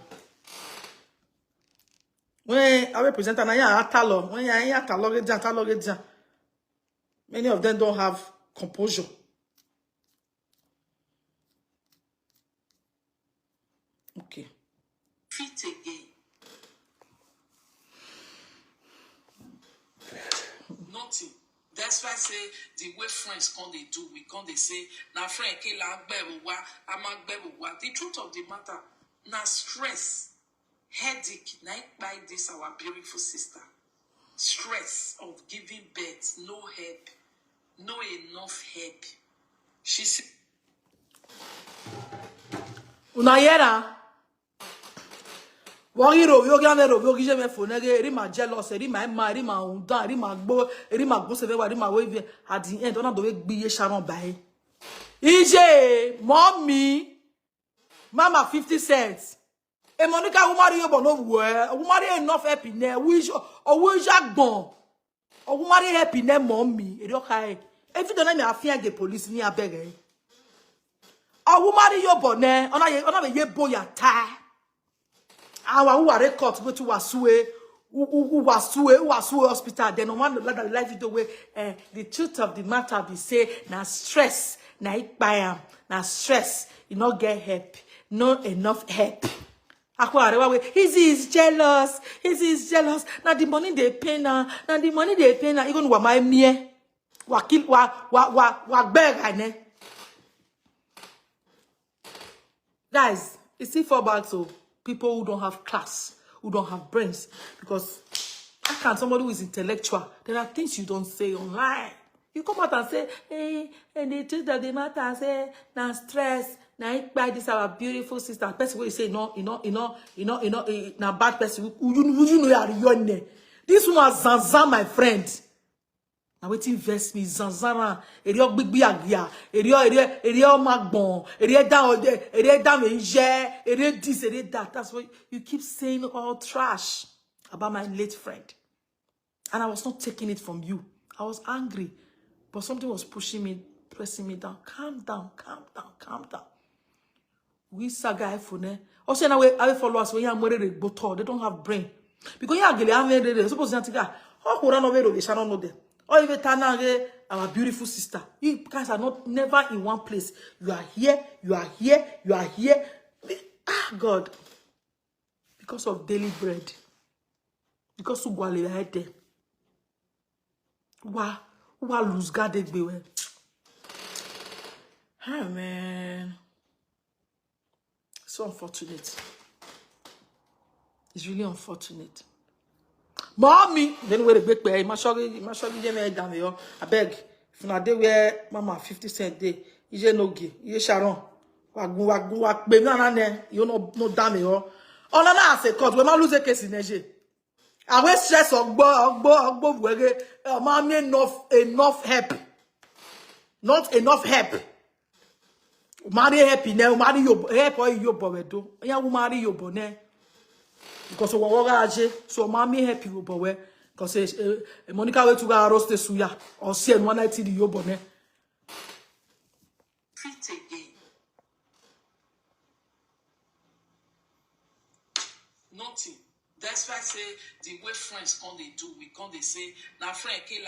When I represent an atalo, when I atalo, many of them don't have composure. Okay. Fit again. Nothing. That's why I say the way friends come they do, we come they say, now friend the truth of the matter, now stress, headache, night by this our beautiful sister. Stress of giving birth, no help, no enough help. She said Unayera. Wagiro, yoganero, yogije me fonege, rima jealous, rima unda, rima go severe, rima wave at the end. Don't do be Sharon by. EJ, mommy, mama 50 cents. E Monica umari yobo no we, umari enough happy ne, we jagbon. Umari happy ne mommy, e do kai. If you don't me afia the police ni abeg. Umari yobo ne, ona be ye boya ta. Our who are record go to Wasue, who was to hospital. Then on one the life video way. The truth of the matter be say na stress, na ikbayam, na stress. You not get help, not enough help. Izzy is jealous. Izzy is jealous. Now the money they pay now. Now the money they pay now. Even wa my me. Wa kill wa beg. Guys, it's still fall back to people who don't have class, who don't have brains. Because how can somebody who is intellectual? There are things you don't say online. You come out and say, hey, and the truth of the matter, say, now stress. Now, by this our beautiful sister. Person will say, no, now bad person. You know you are your name. This one Zanzan, my friend. Now wait invest me Zanzara. Erio big biagia. Erio magbon. Erio down. Erio damage. Erio this. Erio that. That's why you keep saying all trash about my late friend. And I was not taking it from you. I was angry, but something was pushing me, pressing me down. Calm down, calm down, calm down. We saga iPhone. Also, now I follow us when you are more they don't have brain. Because you are getting suppose you think, oh, who run over the Sharon know them. Or even our beautiful sister. You guys are not never in one place. You are here, you are here, you are here. Ah, God. Because of daily bread. Because of what you had there. Why lose God everywhere? Ah, man. So unfortunate. It's really unfortunate. Mommy, then where the big pay, my shoggy, down here. I beg. If not day where mama 50 cent day, you no gi, you Sharon. Wag baby na you no damn here. Oh na na say cause when I lose a case in Nigeria. I will stress ogbo wege. Mommy enough help. Not enough help. Marry happy now, marry your help or your bowedo. Ya will marry your bonnet. Because of what so mommy happy with bowe. Because Monica went to go roast the suya or see and 190 the your bonnet. Fit again. Nothing. That's why I say the way friends come they do, we come they say, na friend kill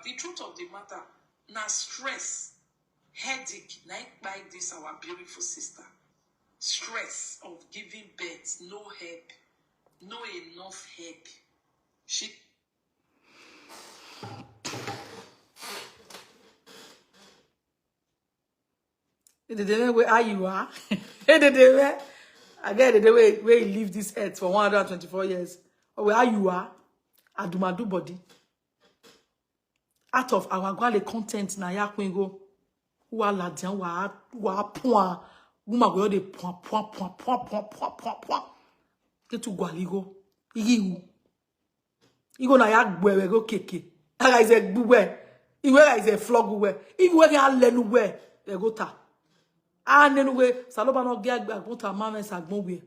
the truth of the matter, na stress. Headache, like by this our beautiful sister. Stress of giving birth, no help, no enough help. She the way are you are? I get the way where you leave this earth for 124 years. Or where you are, Adumadu body. Out of our gwale content na ya kwingo. Wa la dian wa point. Uma go de point. Get to gwaligo. Igihu. Igo na ya gwewe go keke. Aga is a gbuwe. Iwe is a flog we. Iwe can lenu we. E go ta. Nenu we saloba no ge agbonta mama sagbon we.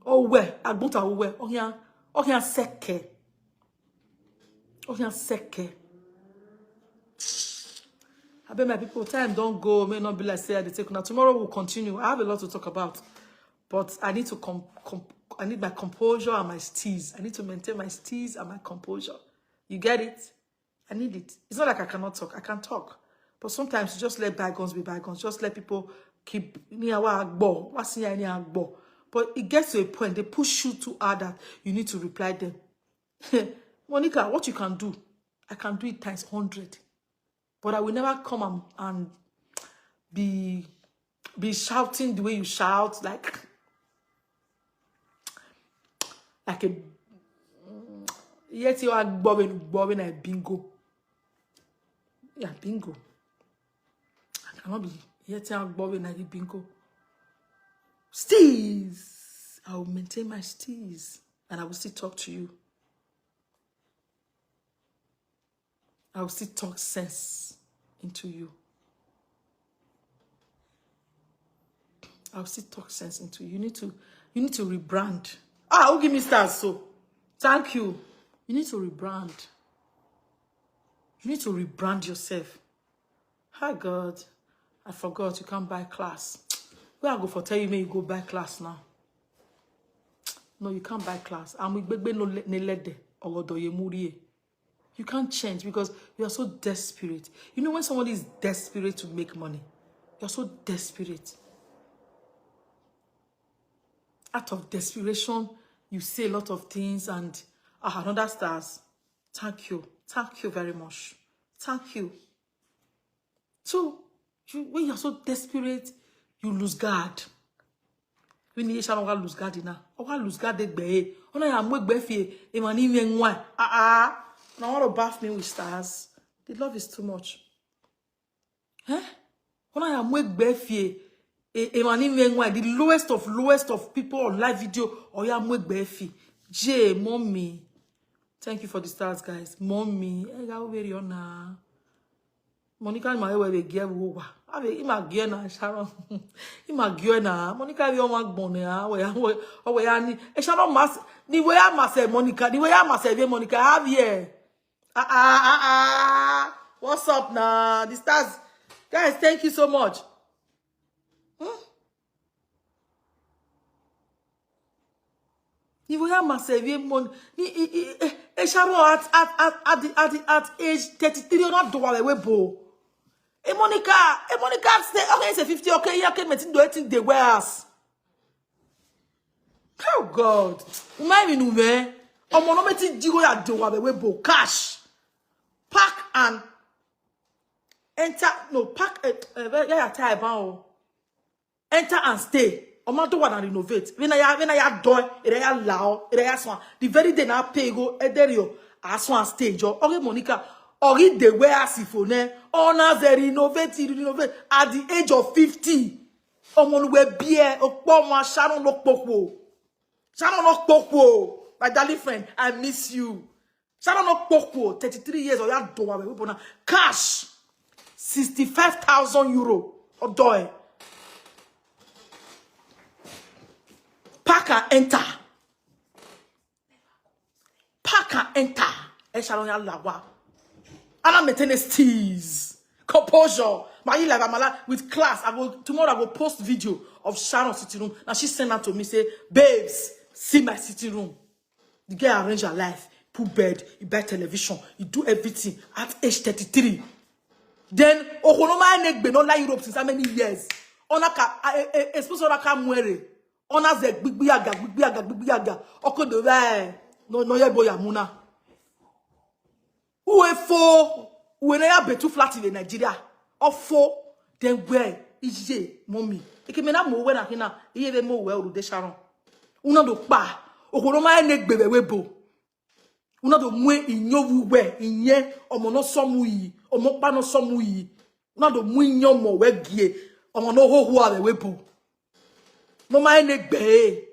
O we agbonta we. Ohian seke. Ohian seke. I bet my people, time don't go, may not be like say I take now. Tomorrow we'll continue. I have a lot to talk about, but I need to I need my composure and my steez. I need to maintain my steez and my composure. You get it? I need it. It's not like I cannot talk. I can talk, but sometimes you just let bygones be bygones. Just let people keep but it gets to a point they push you too hard that you need to reply them. Monica, what you can do, I can do it times 100. But I will never come and be shouting the way you shout, like a yet you are bobbing a bingo. Yeah, bingo. I cannot be yet you are bobbing a bingo. Steez. I will maintain my steez and I will still talk to you. I will still talk sense into you. I will still talk sense into you. You need to rebrand. Who give me stars so? Thank you. You need to rebrand. You need to rebrand yourself. Hi God. I forgot you can't buy class. Where I go for tell you may you go buy class now. No, you can't buy class. And we beg no nelede ogodoye murie. You can't change because you are so desperate. You know when somebody is desperate to make money, you're so desperate. Out of desperation, you say a lot of things and another stars. Thank you. Thank you very much. Thank you. So, when you're so desperate, you lose guard. When you lose guard now, lose guard the now want to bath me with stars. The love is too much. Huh? When I am the lowest of people on live video, or ya J, mommy. Thank you for the stars, guys. Mommy, Monica ma we give wo ave imagine na Sharon imagine na Monica we o ma gbon na we ya ni e Sharon mas ni we ya mas Monica ni we ya mas Monica have here what's up na the stars guys, thank you so much. Ni we ya mas mon ni e Sharon at age 33 not do we bo. Monica stay okay, it's a 50, okay, you can do it in the warehouse. Oh God. Maybe no me. Omonometi digo ya do webo cash. Pack and enter no pack yeah tie ban. Enter and stay. Omo do wanna renovate. When I do it ya lao, it ya swan. The very day na pay go ederio aswan stage. Okay, Monica. Or in the warehouse phone, honors renovate at the age of 50. Omon we beer, Okpoma, Sharon OKPAMEN. Sharon OKPAMEN, my darling friend, I miss you. Sharon OKPAMEN, 33 years or ya do cash 65,000 euro of doy. Pack and enter. Pack and enter. E Sharon ya lawa. And maintenance tease, composure. My life, with class. Tomorrow I will post video of Sharon's sitting room. Now she sent that to me, say, babes, see my sitting room. The girl arrange her life, put bed, you buy television, you do everything at age 33. Then, Okonoma neck be not like Europe since how many years? Onaka, especially Onaka muere. Ona ze big biaga. Oko de way. No ye boya muna. When I have too flat in Nigeria, or four, then where is ye, mommy? It can mean I'm more when I can hear more well with the Sharon. Una do pa, or my neck baby webo. Una do mwe in your way, in ye, or mono some we, or mopano some we. Una do mwin your more well gear, or mono who are the webo. No my neck bay.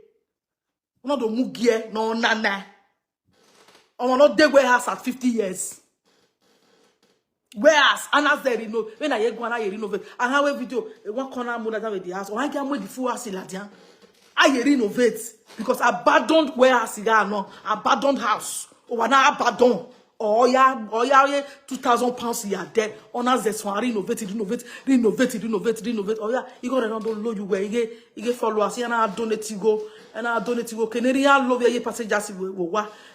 Una do mugie, no nana. Or mono de warehouse at 50 years. Whereas, and as they renovate, when I go and I renovate, and how a video, one corner more than with the house, or I can with the full house in Ladian. I renovate because abandoned warehouse, no, abandoned house, or when I abandon, or yeah, 2,000 pounds a year dead, on as this one renovate, or yeah, you got another load you where you get followers, and I donate to go, Canadian love your passengers,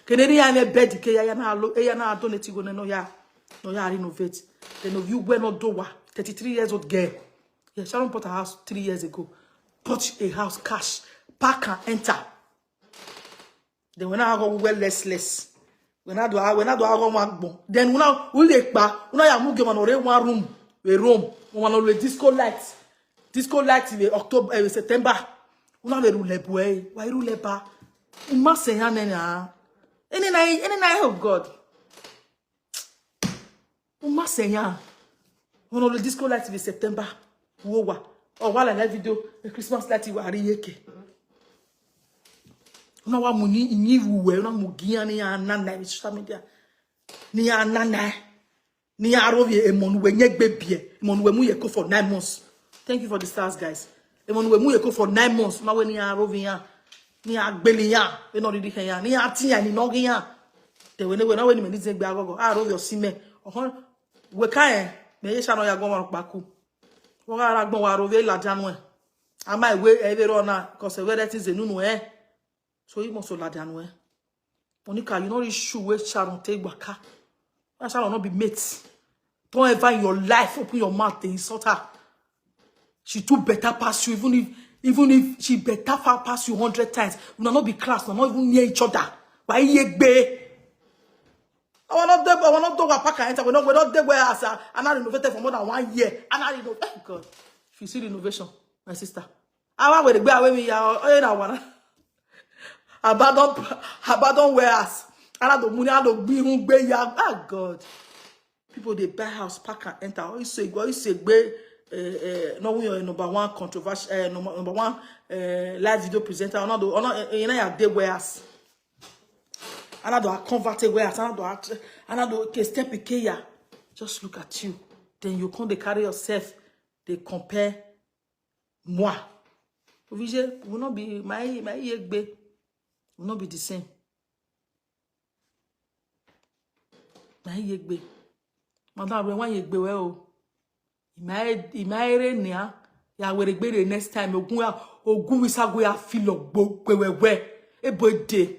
Canadian bed, and I donate to go, no, yeah. No, you renovate. Then of you were not doa. 33 years old girl. Yeah, Sharon bought a house 3 years ago. Bought a house cash. Pack and enter. Then when I go well less. When I do one. Then when I will take back. When I am moving on one room. A room. One of the disco lights. Disco lights in October, September. When I will rule boy. Why rule ba? You must say any night of God. Uma senya. One of the disco lights in September. Wowa. Or while I live video, the Christmas light you are yeke. Una wa muni inyivu we una mugia ni anana in social media. Ni anana. Ni arovi emonu we nyek bebie. Emonu we mu yeko for 9 months. Thank you for the stars, guys. Emonu we mu yeko for 9 months. Na we ni arovi ya. Ni agbeli ya. We no ridi ya. Ni ati ya ni nogi ya. Te we na we ni me ni zegbe agogo. Arovi osime. We can me Sharon ya go baku. We ga gbon wa rove la janwe. Am I we every run cause we that is a nunu So you must hold down where. Monica, you know this shoe where Sharon take waka. That Sharon not be mates. Don't ever in your life open your mouth and insult her. She too better pass you, even if she better far pass you 100 times. We will not be class, we will not even near each other. Why you be? I will not do a pack and enter. We not there where as and I renovated for more than 1 year. And I renovate. Oh God, if you see renovation, my sister. I want to go away me. Abandon warehouse. And I don't money. I don't be who be ya. Oh God, people they buy house, pack and enter. You say be. No, we are number one controversial, number one live video presenter. Another, you know, they warehouse. Another converted warehouse. Another step ikeya. Just look at you. Then you can't carry yourself. They compare moi. Oblige will not be my yegbe. Will not be the same. My yegbe. Madam, when yegbe well. Imaere nia ya weregbere next time ogun wisago ya filo gbewewe ebode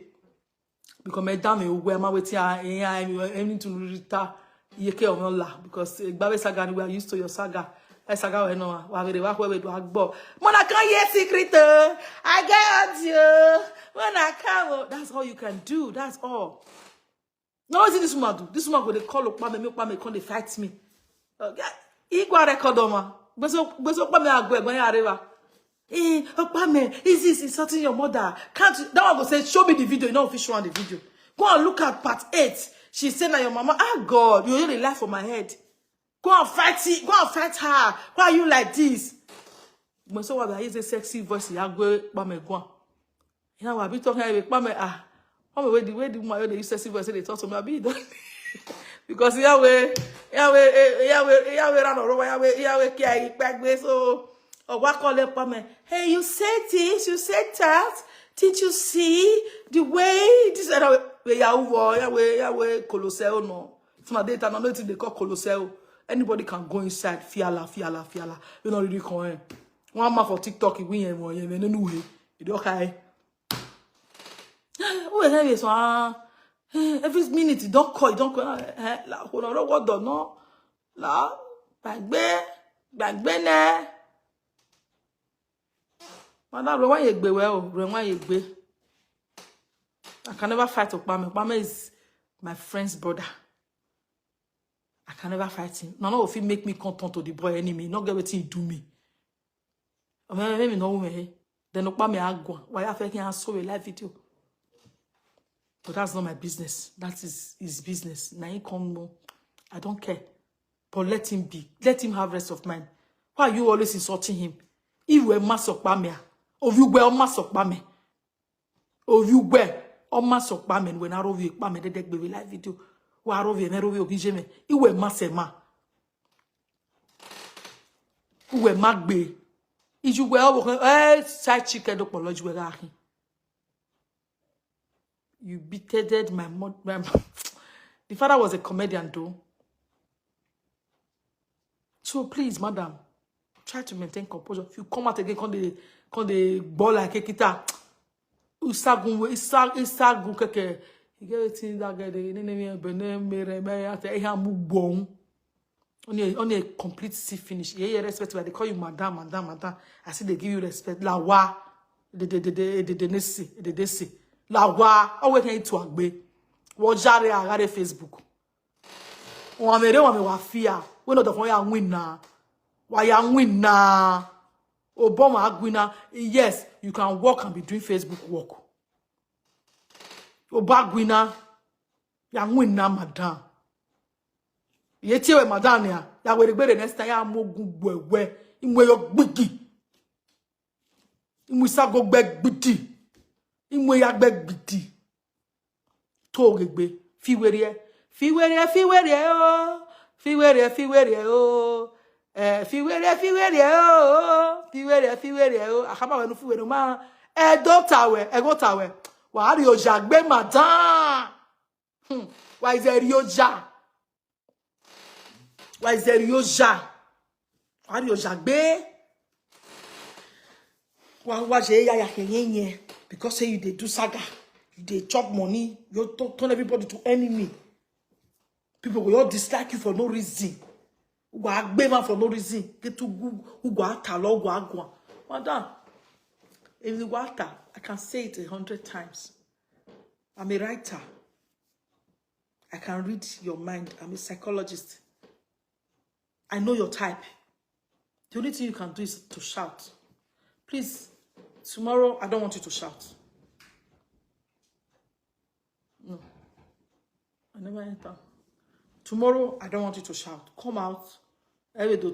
because me down me we ma wetin I to rita yeke omola because egbawe saga ni we are used to your saga saga we no wa vere wa we do agbo mona kan ye secret I get you when I come that's all you can do, that's all. Now what is this woman do? This woman go dey call Okpame come dey fight me. Okay. Igwa record oma. Beso Okpame agbo egbon ya arriva. Okpame, is this insulting your mother? Can't you? That one go say, show me the video. You know if you show on the video. Go and look at part 8. She said that your mama, ah God, you really laugh for my head. Go and fight it. Go and fight her. Why are you like this? But so what I use a sexy voice, ya go Okpame go. You know what I be talking about Okpame where the woman they use sexy voice they talk to me, I be done. Because Yahweh ran over Yahweh care back way so what call it? Hey, you said this, you said that. Did you see the way this Yahweh colossal no? From a data, no nothing they call colossal. Anybody can go inside. Fiala. You know really going. One man for TikTok, he win one. You know way. You okay? Who the hell is one? Every minute, don't call. La, hold on, what do no? La, bagbe ne. Madam, Rewan Yegbe well, Rewan Yegbe. I can never fight Okpame. Okpame is my friend's brother. I can never fight him. None of him make me content to the boy enemy. Not get what he do me. Maybe no way. Then Okpame agwa. Why I feel I saw a live video. But that's not my business. That is his business. Now he come no. I don't care. But let him be. Let him have rest of mind. Why are you always insulting him? If we mass Okpame, of you were mass Okpame. Of you were mass Okpame when I rovi Okpame the deck baby live video. Wa rovi and rovi obijeme. You were mass ema. You were magbe. If you were side chicken do apology we gahi. You beheaded my mother. The father was a comedian, though. So please, madam, try to maintain composure. If you come out again, come the ball like a guitar. Isagun keke. You get it in that guy. The name only a complete C finish. Yeah, respect. They call you madam. I see they give you respect. La wa, the nesi. La wa, always can to agbe. Wo jare agare Facebook. Wa mere wa fear. We not the phone ya win na. Wa ya win na. Obama agwina. Yes, you can work and be doing Facebook work. Obagwina ya win na madam. Yeti we madam ya we regbe the next time ya mogun gwewe. Imwe yo gbigi. Imwe sa go gbe gbidi. Imwe ya gbe gbidi. To regbe fi werie o. Fi werie o. Fi werie o. Fi werie o. Akaba we no fi werie ma. Edo tawe. Wa ri oja gbe madam. Wa is there oja? Wa is there oja? Wa ri oja gbe. Wa je ya kenyenye. Because say you they do saga, you they chop money, you turn everybody to enemy. People will all dislike you for no reason. Who go agbema for no reason. Get to who go atalo go agwa. Madam, if you water, I can say it 100 times. I'm a writer. I can read your mind. I'm a psychologist. I know your type. The only thing you can do is to shout. Please, tomorrow, I don't want you to shout. No. I never enter. Tomorrow, I don't want you to shout. Come out. Another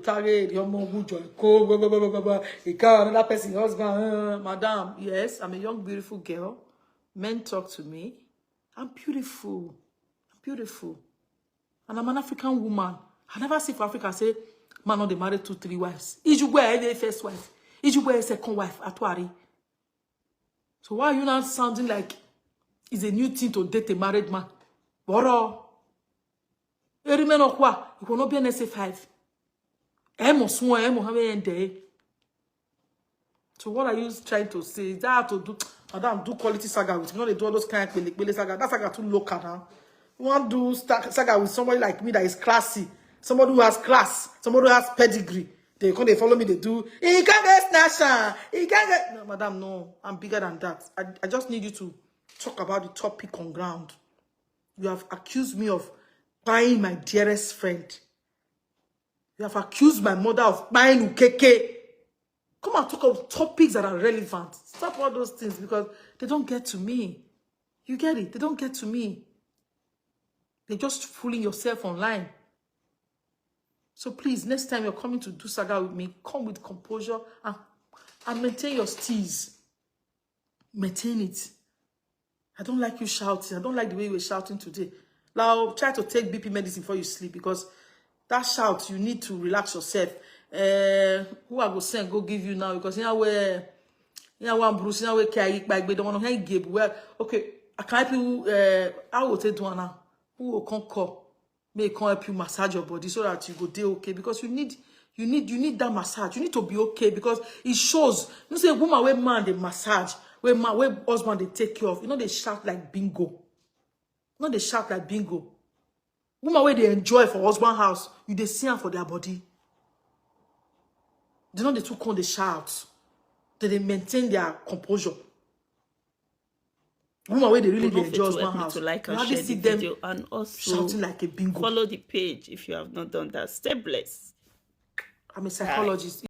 person, husband. Madam, yes, I'm a young, beautiful girl. Men talk to me. I'm beautiful. I'm beautiful. And I'm an African woman. I never see for Africa say, man, no, they married 2, 3 wives. Ijugwe, the first wife. Ijugwe, second wife. Atwari. So why are you not sounding like it's a new thing to date a married man? Boro. You remember what? You will not be an SA5. So what are you trying to say? Is that to do, madam, do quality saga with me? You know they do all those kind of saga. That saga too local now. You want to do saga with somebody like me that is classy. Somebody who has class. Somebody who has pedigree. They come, they follow me, they do. He can't get snatcher. He can't get... No, madam, no. I'm bigger than that. I just need you to talk about the topic on ground. You have accused me of buying my dearest friend. You have accused my mother of buying ukeke. Come and talk about topics that are relevant. Stop all those things because they don't get to me. You get it? They don't get to me. They're just fooling yourself online. So please, next time you're coming to do saga with me, come with composure and maintain your steez. Maintain it. I don't like you shouting. I don't like the way you were shouting today. Now, try to take BP medicine before you sleep because that shout, you need to relax yourself. Who I go send, go give you now because you know where one Bruce, you know where carry back, but don't want to give. Well, okay, I can't help you. I will take one now. Who will come call? May come help you massage your body so that you go there okay because you need that massage. You need to be okay because it shows. You say woman where man they massage, where husband they take care of. You know they shout like bingo. No, they shout like bingo. Woman where they enjoy for husband house, you they see them for their body. They know they too come they shout. They maintain their composure. Woman where they really enjoy husband house. To like and share the video and also shouting like a bingo. Follow the page if you have not done that. Stay blessed. I'm a psychologist.